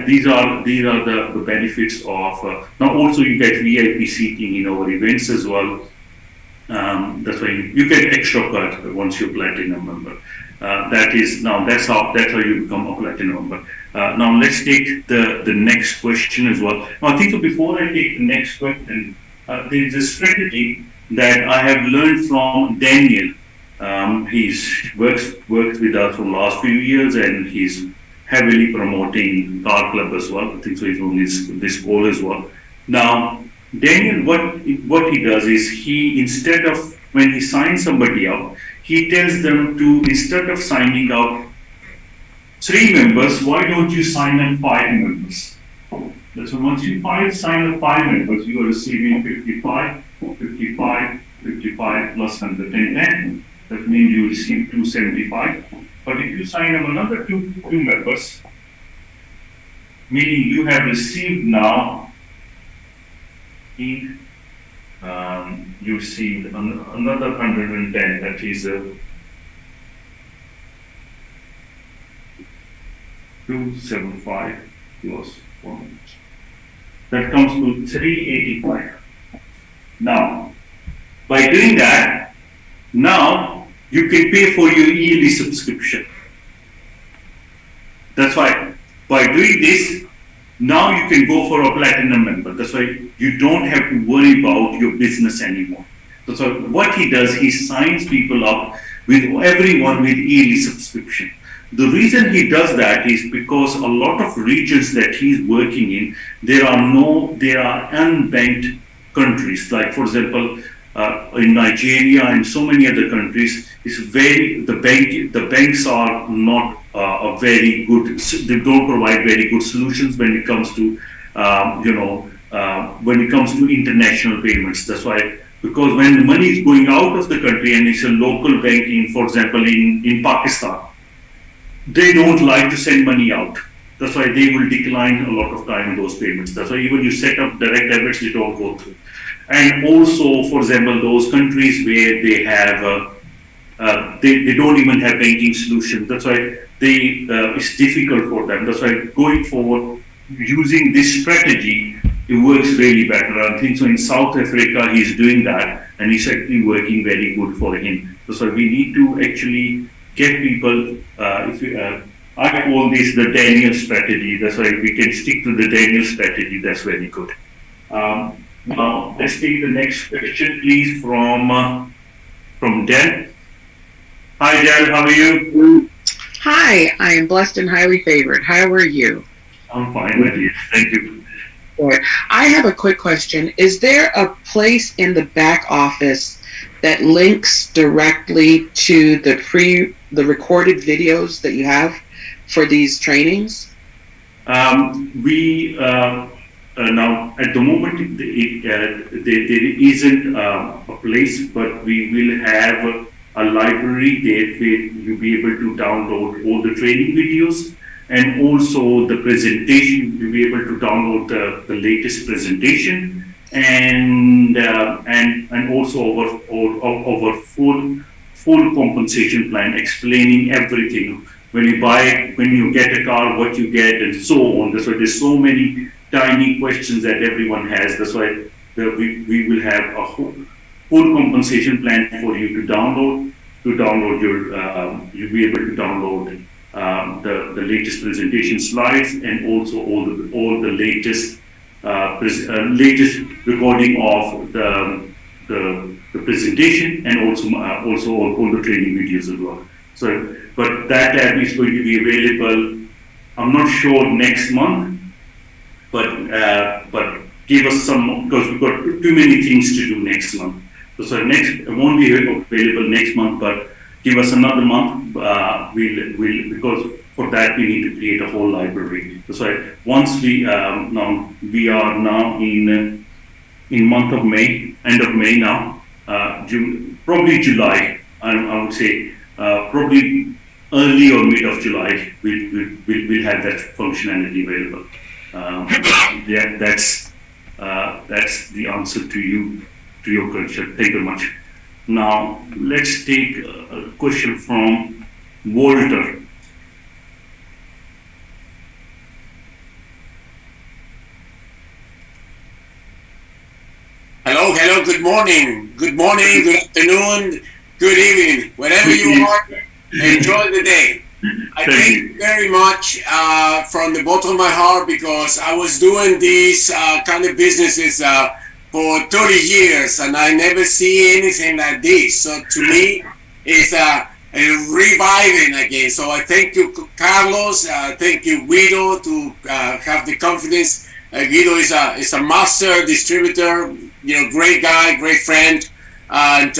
These are the benefits of. Now also you get VIP seating in our events as well. That's why you get extra cut once you're platinum member. That's how you become a platinum member. Now let's take the next question as well. Now I think so before I take the next question, there is a strategy that I have learned from Daniel. He's worked with us for the last few years, and he's heavily promoting CarClub as well. I think so he's on this call as well. Now, Daniel, what he does is instead of when he signs somebody up, he tells them to, instead of signing up 3 members, why don't you sign up 5 members? So once you sign up 5 members, you are receiving 55 plus 110. That means you receive 275. But if you sign up another two members, meaning you have received now, you received another 110, that is 275 plus 1. That comes to 385. Now, by doing that, now you can pay for your yearly subscription. That's why by doing this, now you can go for a platinum member. That's why you don't have to worry about your business anymore. So what he does, he signs people up with everyone with yearly subscription. The reason he does that is because a lot of regions that he's working in, there are unbanked countries. Like for example, in Nigeria and so many other countries, the banks are not a very good. They don't provide very good solutions when it comes to when it comes to international payments. That's why, because when the money is going out of the country and it's a local banking, for example, in Pakistan, they don't like to send money out. That's why they will decline a lot of time those payments. That's why even you set up direct debits, they don't go through. And also, for example, those countries where they have they don't even have banking solution. That's why it's difficult for them. That's why going forward, using this strategy, it works really better. I think so in South Africa, he's doing that, and it's actually working very good for him. That's why we need to actually get people, I call this the Daniel strategy. That's why if we can stick to the Daniel strategy, that's very good. Now, let's take the next question, please, from Del. Hi, Del, how are you? Hi, I am blessed and highly favored. How are you? I'm fine with you. Thank you. Sure. I have a quick question. Is there a place in the back office that links directly to the recorded videos that you have for these trainings? We now at the moment there isn't a place, but we will have a library there where you'll be able to download all the training videos, and also the presentation. You'll be able to download the latest presentation, and also our full compensation plan, explaining everything. When you buy, when you get a car, what you get, and so on. That's why there's so many tiny questions that everyone has. That's why we will have a full compensation plan for you to download. To download your, you'll be able to download the latest presentation slides, and also all the latest latest recording of the presentation, and also all the training videos as well. So, but that tab is going to be available. I'm not sure next month, but give us some, because we've got too many things to do next month. So next, it won't be available next month, but give us another month. We'll because for that we need to create a whole library. So once we are now in month of May, end of May now, June, probably July. I would say probably early or mid of July, we'll have that functionality available. Yeah, that's the answer to your question. Thank you very much. Now let's take a question from Walter. Hello, good morning, good afternoon, good evening, wherever you are, enjoy the day. I thank you very much from the bottom of my heart, because I was doing these kind of businesses for 30 years and I never see anything like this. So to me, it's a reviving again. So I thank you, Carlos. Thank you, Guido, to have the confidence. Guido is a master distributor, great guy, great friend, and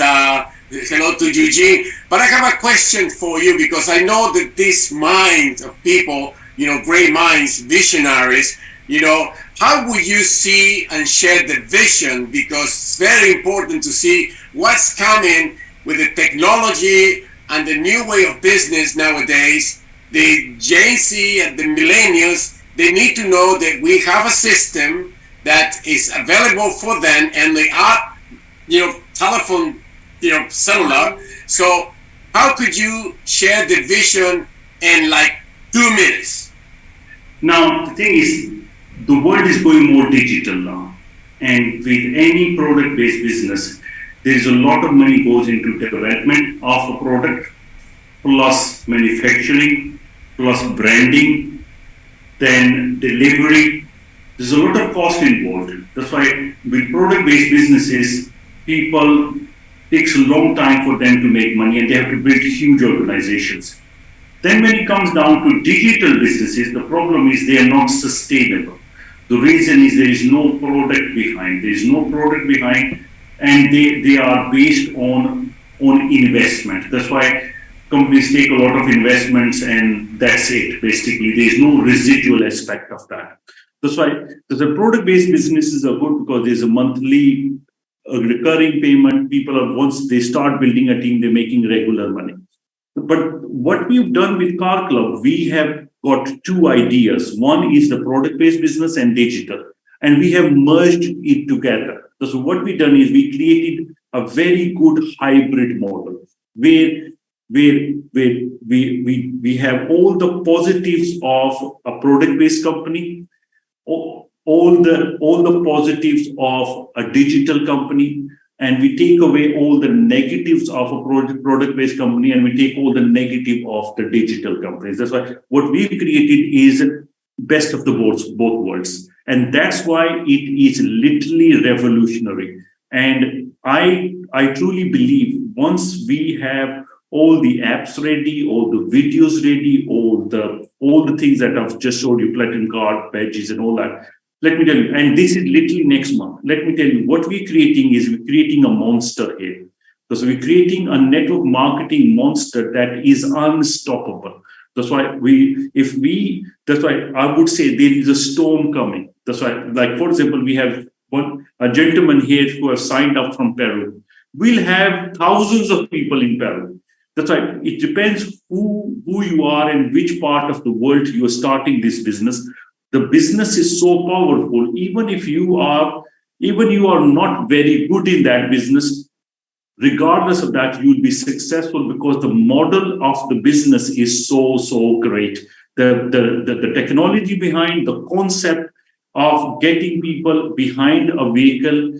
hello to Eugene. But I have a question for you, because I know that this mind of people, great minds, visionaries, how will you see and share the vision? Because it's very important to see what's coming with the technology and the new way of business nowadays. The Gen Z and the millennials, they need to know that we have a system that is available for them, and they are, telephone, cellular. So how could you share the vision in like 2 minutes? Now, the thing is, the world is going more digital now. And with any product-based business, there is a lot of money goes into development of a product, plus manufacturing, plus branding, then delivery. There's a lot of cost involved. That's why with product-based businesses, people takes a long time for them to make money, and they have to build huge organizations. Then when it comes down to digital businesses, the problem is they are not sustainable. The reason is there is no product behind. There is no product behind, and they are based on investment. That's why companies take a lot of investments, and that's it. Basically, there is no residual aspect of that. That's why the product-based businesses are good, because there's a monthly recurring payment. People are, once they start building a team, they're making regular money. But what we've done with Car Club, we have got two ideas. One is the product-based business and digital, and we have merged it together. So what we've done is we created a very good hybrid model where we have all the positives of a product-based company, all the positives of a digital company, and we take away all the negatives of a product-based company, and we take all the negative of the digital companies. That's why what we've created is best of the both worlds. And that's why it is literally revolutionary. And I truly believe once we have all the apps ready, all the videos ready, all the things that I've just showed you, platinum card, badges, and all that. let me tell you, and this is literally next month. Let me tell you, what we're creating is we're creating a monster here. So we're creating a network marketing monster that is unstoppable. That's why that's why I would say there is a storm coming. That's why, like, for example, we have a gentleman here who has signed up from Peru. We'll have thousands of people in Peru. That's why it depends who you are and which part of the world you are starting this business. The business is so powerful. Even you are not very good in that business, regardless of that, you'll be successful because the model of the business is so great. The technology behind the concept of getting people behind a vehicle,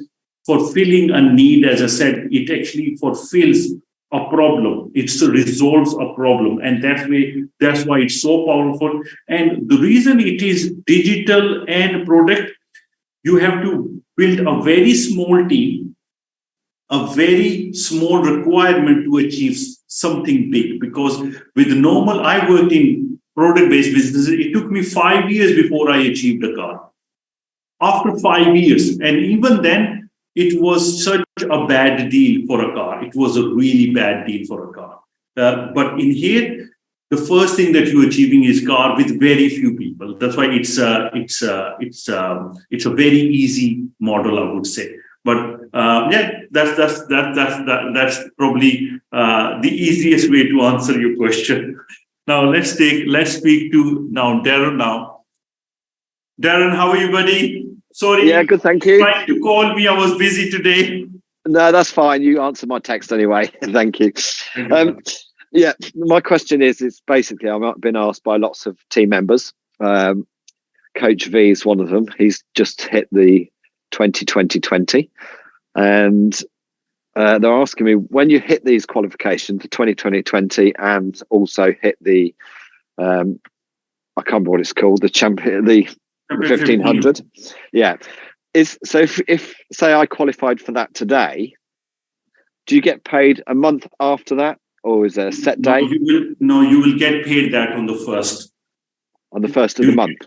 fulfilling a need, as I said, it actually fulfills a problem. It resolves a problem, and that's why it's so powerful. And the reason it is digital and product, you have to build a very small team, a very small requirement to achieve something big. Because with normal, I worked in product-based businesses. It took me 5 years before I achieved a car. After 5 years, and even then, it was such a bad deal for a car. It was a really bad deal for a car. But in here, the first thing that you're achieving is car with very few people. That's why it's a very easy model, I would say. But that's probably the easiest way to answer your question. Now let's speak to Darren now. Darren, how are you, buddy? Sorry. Yeah, good, thank you. Trying to call me, I was busy today. No, that's fine. You answered my text anyway. Thank you. Yeah, my question is basically, I've been asked by lots of team members. Coach V is one of them. He's just hit the 2020, and they're asking me, when you hit these qualifications, the 2020, and also hit the, I can't remember what it's called, the 1500. Yeah. So if say I qualified for that today, do you get paid a month after that, or is there a set date? You will get paid that on the first. On the first of the month.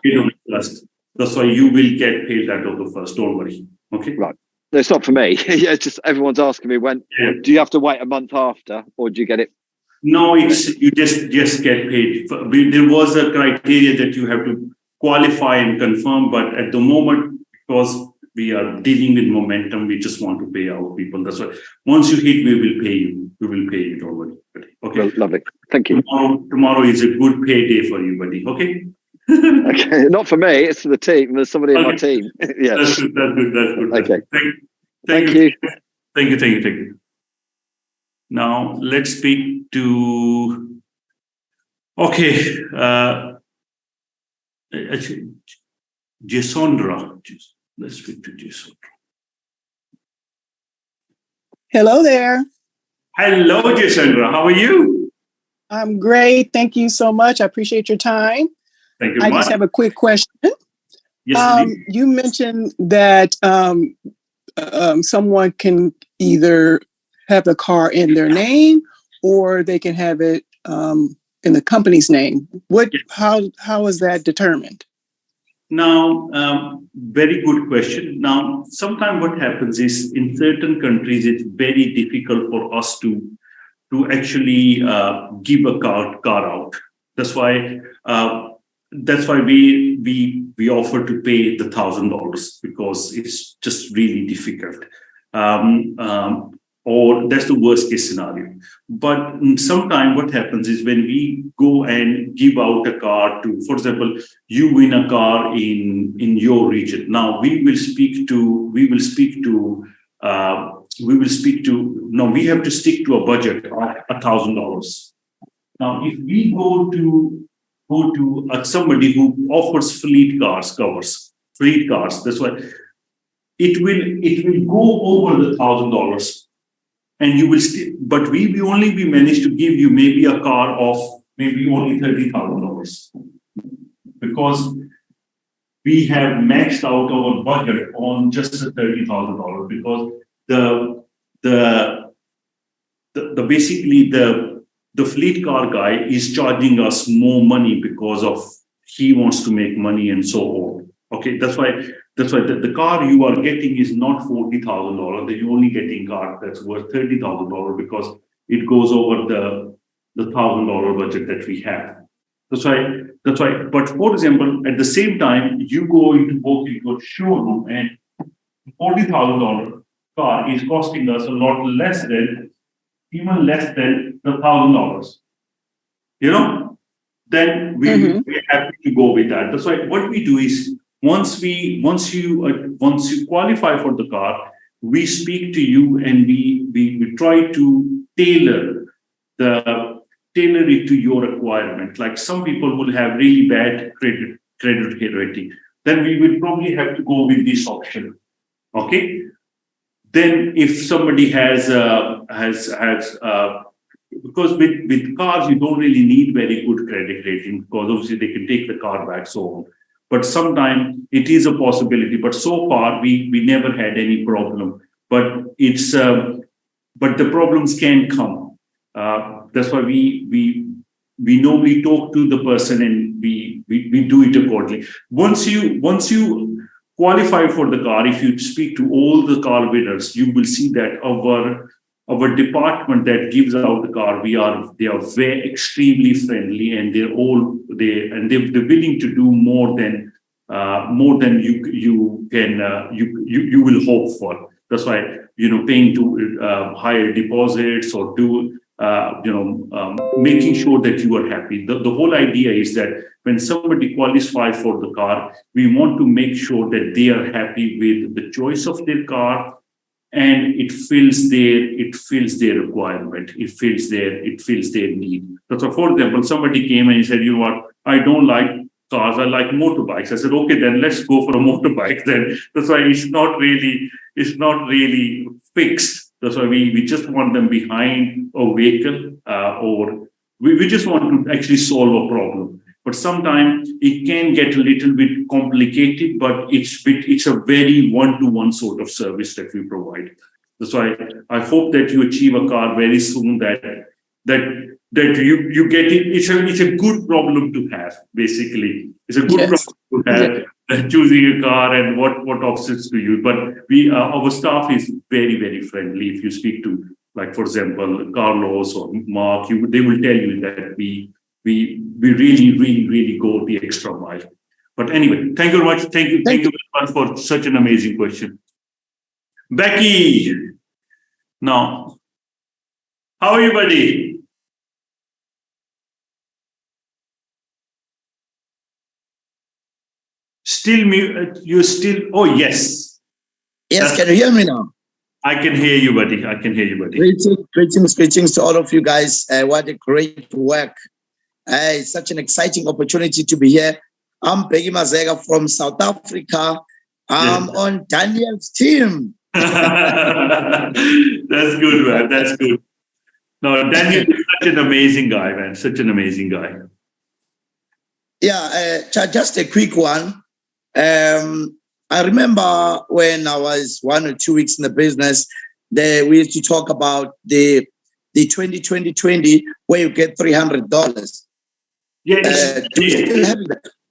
That's why you will get paid that on the first. Don't worry. Okay. Right. No, it's not for me. Yeah, it's just everyone's asking me when. Yeah. Do you have to wait a month after, or do you get it? No, it's you just get paid. There was a criteria that you have to qualify and confirm, but at the moment, because we are dealing with momentum, we just want to pay our people. That's why once you hit, we will pay you. We will pay you, don't worry. Okay. Well, lovely. Thank you. Tomorrow is a good pay day for you, buddy. Okay. Okay. Not for me. It's for the team. There's somebody in my team. Yeah. That's good. Okay. Thank you. Thank you. Now let's speak to. Okay. Jasondra. Let's speak to Jasondra. Hello there. Hello, Jasondra. How are you? I'm great. Thank you so much. I appreciate your time. Thank you. I just have a quick question. Yes, you mentioned that someone can either have the car in their name or they can have it in the company's name. How is that determined? Now, very good question. Now, sometimes what happens is in certain countries, it's very difficult for us to actually give a car out. That's why we offer to pay the $1,000 because it's just really difficult. Or that's the worst case scenario. But sometimes what happens is when we go and give out a car to, for example, you win a car in your region. Now we will speak to. Now we have to stick to a budget of $1,000. Now, if we go to somebody who offers fleet cars, that's why it will go over the $1,000. And you will still, but we will only be managed to give you maybe a car of maybe only $30,000 because we have maxed out our budget on just the $30,000 because basically the fleet car guy is charging us more money because of he wants to make money and so on. Okay, that's why That's why the car you are getting is not $40,000. Then you're only getting car that's worth $30,000 because it goes over the $1,000 budget that we have. That's why. But for example, at the same time, you go into walk into a showroom and $40,000 car is costing us a lot less than, even less than the $1,000. Then we're happy to go with that. That's why what we do is once you qualify for the car, we speak to you and we try to tailor it to your requirement. Like some people will have really bad credit rating. Then we will probably have to go with this option. Okay. Then if somebody has because with cars you don't really need very good credit rating because obviously they can take the car back so on. But sometimes it is a possibility. But so far we never had any problem. But it's but the problems can come. That's why we normally talk to the person and we do it accordingly. Once you qualify for the car, if you speak to all the car winners, you will see that our department that gives out the car, they are very extremely friendly, and they're willing to do more than you will hope for. That's why paying to higher deposits or do making sure that you are happy. The whole idea is that when somebody qualifies for the car, we want to make sure that they are happy with the choice of their car, and it fills their requirement, it fills their need. So for example, somebody came and he said, what, I don't like cars, I like motorbikes. I said, okay, then let's go for a motorbike then. That's why it's not really fixed. That's why we just want them behind a vehicle, or we just want to actually solve a problem. But sometimes it can get a little bit complicated, but it's a very one-to-one sort of service that we provide. That's why I hope that you achieve a car very soon that you get it. It's a good problem to have, basically. It's a good problem to have, choosing a car and what options to use. But our staff is very, very friendly. If you speak to, like, for example, Carlos or Mark, they will tell you that we really, really, really go the extra mile. But anyway, thank you very much. Thank you very much for such an amazing question. Becky, now, how are you, buddy? Oh, yes. Yes, can you hear me now? I can hear you, buddy. Greetings to all of you guys. What a great work. It's such an exciting opportunity to be here. I'm Peggy Mazega from South Africa. I'm on Daniel's team. That's good, man. That's good. No, Daniel is such an amazing guy, man. Such an amazing guy. Yeah, just a quick one. I remember when I was 1 or 2 weeks in the business, we used to talk about the 2020 where you get $300. Yeah,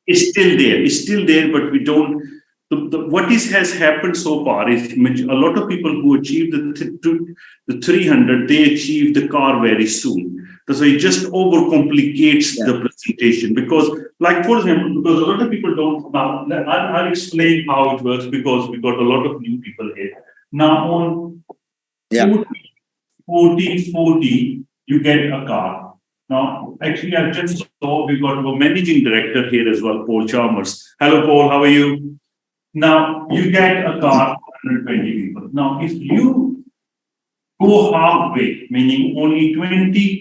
it's still there, but we don't. What has happened so far is a lot of people who achieve the 300, they achieve the car very soon. So it just overcomplicates the presentation because, like, for example, because a lot of people don't. Now, I'll explain how it works because we got a lot of new people here. Now, on 40, you get a car. Now, actually, I just saw we got our managing director here as well, Paul Chalmers. Hello, Paul. How are you? Now, you get a car, 120 people. Now, if you go halfway, meaning only 20,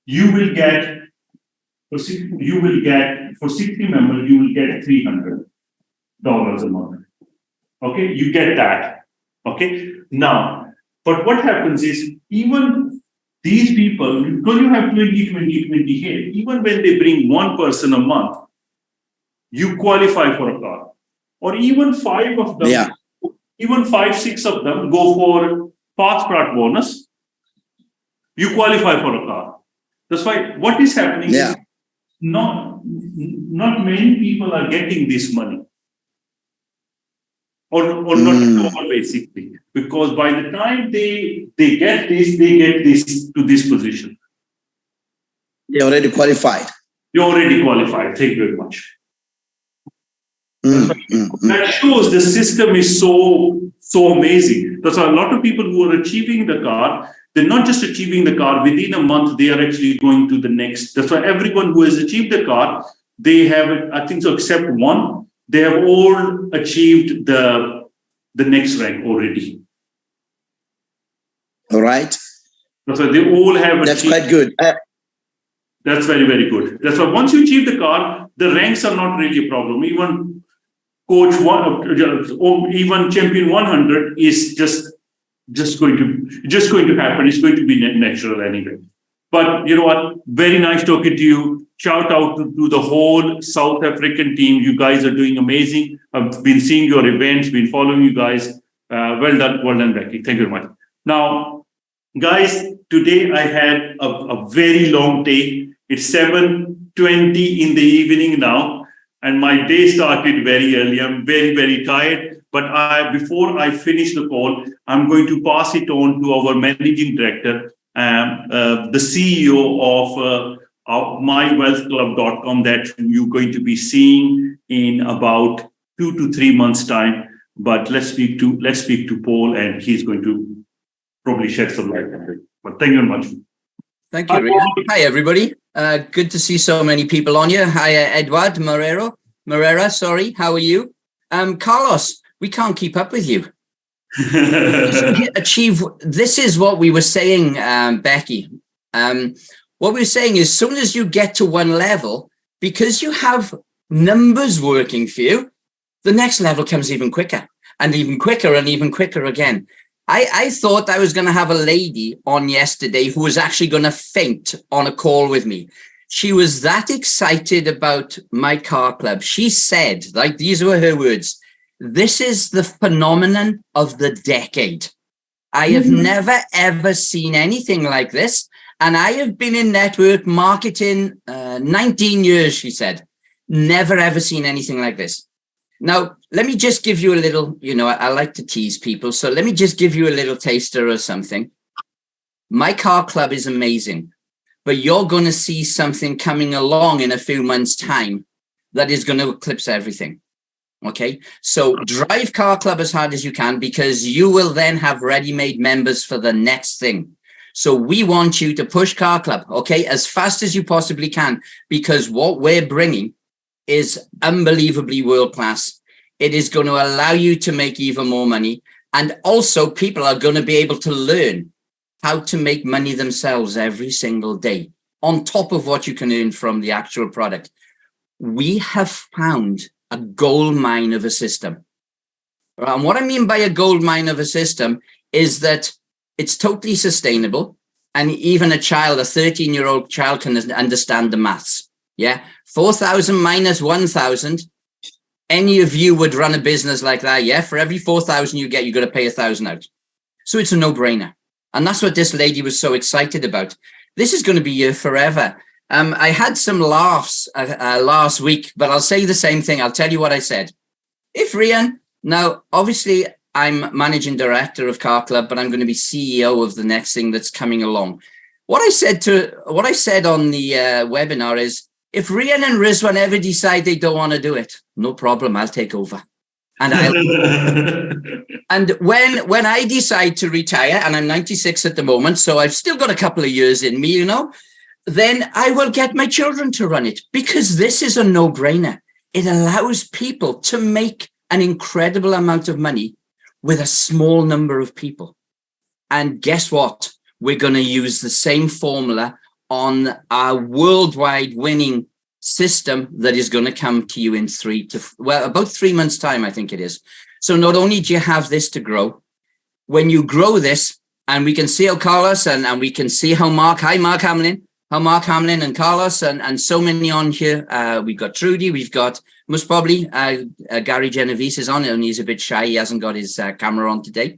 you will get for 60 members, you will get $300 a month. Okay, you get that. Okay, now, but what happens is even these people, because you have 20 here, even when they bring one person a month, you qualify for a car. Or even 5 of them, even 5-6 of them go for fast start bonus, you qualify for a car. That's why what is happening is not not many people are getting this money. Or not at all, basically. Because by the time they get this to this position. They're already qualified. You're already qualified. Thank you very much. That shows the system is so amazing. That's why a lot of people who are achieving the car, they're not just achieving the car, within a month, they are actually going to the next. That's why everyone who has achieved the car, they have, I think so, except one, they have all achieved the next rank already. All right. That's why they all have That's achieved. quite good. That's very, very good. That's why once you achieve the car, the ranks are not really a problem. Even coach one, even champion 100 is just going to happen. It's going to be natural anyway. But you know what? Very nice talking to you. Shout out to the whole South African team. You guys are doing amazing. I've been seeing your events, been following you guys. Well done, Becky. Thank you very much. Now, guys, today I had a very long day. It's 7:20 in the evening now, and my day started very early. I'm very, very tired. But before I finish the call, I'm going to pass it on to our managing director, the CEO of MyWealthClub.com that you're going to be seeing in about 2 to 3 months' time. But let's speak to Paul, and he's going to probably shed some light on it. But thank you very much. Thank you, Rian. Hi, everybody. Good to see so many people on here. Hi, Edward Morera, sorry. How are you? Carlos, we can't keep up with you. This is what we were saying, Becky. What we were saying is, as soon as you get to one level, because you have numbers working for you, the next level comes even quicker and even quicker and even quicker again. I thought I was going to have a lady on yesterday who was actually going to faint on a call with me. She was that excited about MyCarClub. She said, like, these were her words, "This is the phenomenon of the decade. I have never, ever seen anything like this. And I have been in network marketing 19 years," she said. "Never, ever seen anything like this." Now, let me just give you a little, I like to tease people. So let me just give you a little taster of something. MyCarClub is amazing, but you're going to see something coming along in a few months' time that is going to eclipse everything. Okay, so drive Car Club as hard as you can, because you will then have ready-made members for the next thing. So we want you to push Car Club, okay, as fast as you possibly can, because what we're bringing is unbelievably world-class. It is going to allow you to make even more money. And also people are going to be able to learn how to make money themselves every single day, on top of what you can earn from the actual product. We have found a gold mine of a system. And what I mean by a gold mine of a system is that it's totally sustainable. And even a 13-year-old child can understand the maths. Yeah. 4,000 minus 1,000. Any of you would run a business like that. Yeah. For every 4,000 you get, you got to pay 1,000 out. So it's a no-brainer. And that's what this lady was so excited about. This is going to be here forever. I had some laughs last week, but I'll say the same thing. I'll tell you what I said. If Rian, now, obviously, I'm managing director of Car Club, but I'm going to be CEO of the next thing that's coming along. What I said on the webinar is, if Rian and Rizwan ever decide they don't want to do it, no problem, I'll take over. And when I decide to retire, and I'm 96 at the moment, so I've still got a couple of years in me, then I will get my children to run it, because this is a no-brainer. It allows people to make an incredible amount of money with a small number of people. And guess what? We're going to use the same formula on our worldwide winning system that is going to come to you in about 3 months' time, I think it is. So not only do you have this to grow, when you grow this, and we can see how Carlos and we can see how Mark Hamlin and Carlos and so many on here. We've got Trudy, we've got most probably Gary Genovese is on, and he's a bit shy. He hasn't got his camera on today.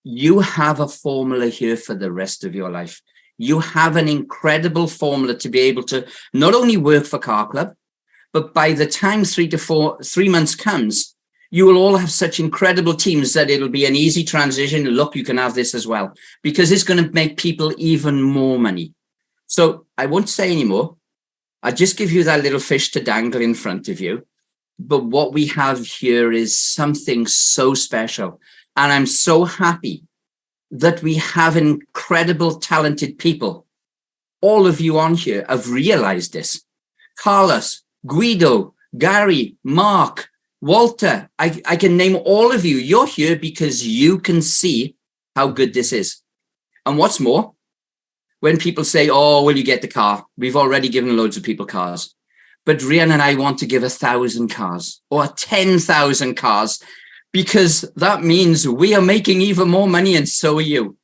You have a formula here for the rest of your life. You have an incredible formula to be able to not only work for Car Club, But by the time 3 months comes, you will all have such incredible teams that it'll be an easy transition. Look, you can have this as well, because it's going to make people even more money. So I won't say anymore. I'll just give you that little fish to dangle in front of you. But what we have here is something so special. And I'm so happy that we have incredible, talented people. All of you on here have realized this. Carlos, Guido, Gary, Mark, Walter, I can name all of you. You're here because you can see how good this is. And what's more, when people say, oh, will you get the car? We've already given loads of people cars. But Rian and I want to give 1,000 cars or 10,000 cars, because that means we are making even more money, and so are you.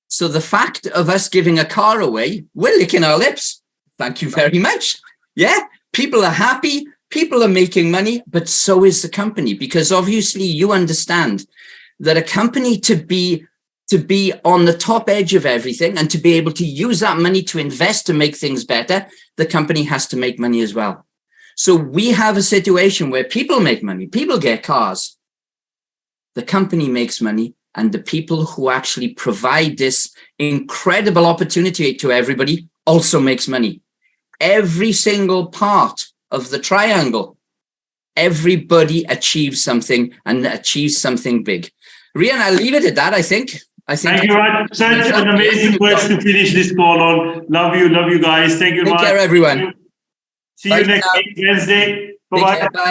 So the fact of us giving a car away, we're licking our lips. Thank you very much. Yeah, people are happy. People are making money, but so is the company, because obviously you understand that a company to be on the top edge of everything and to be able to use that money to invest to make things better, the company has to make money as well. So we have a situation where people make money, people get cars, the company makes money, and the people who actually provide this incredible opportunity to everybody also makes money. Every single part of the triangle, everybody achieves something, and achieves something big. Rian, I'll leave it at that, I think. Thank you, Raj. Such an amazing words to finish this call on. Love you guys. Thank you, Take care, everyone. See you next week, Wednesday. Bye-bye.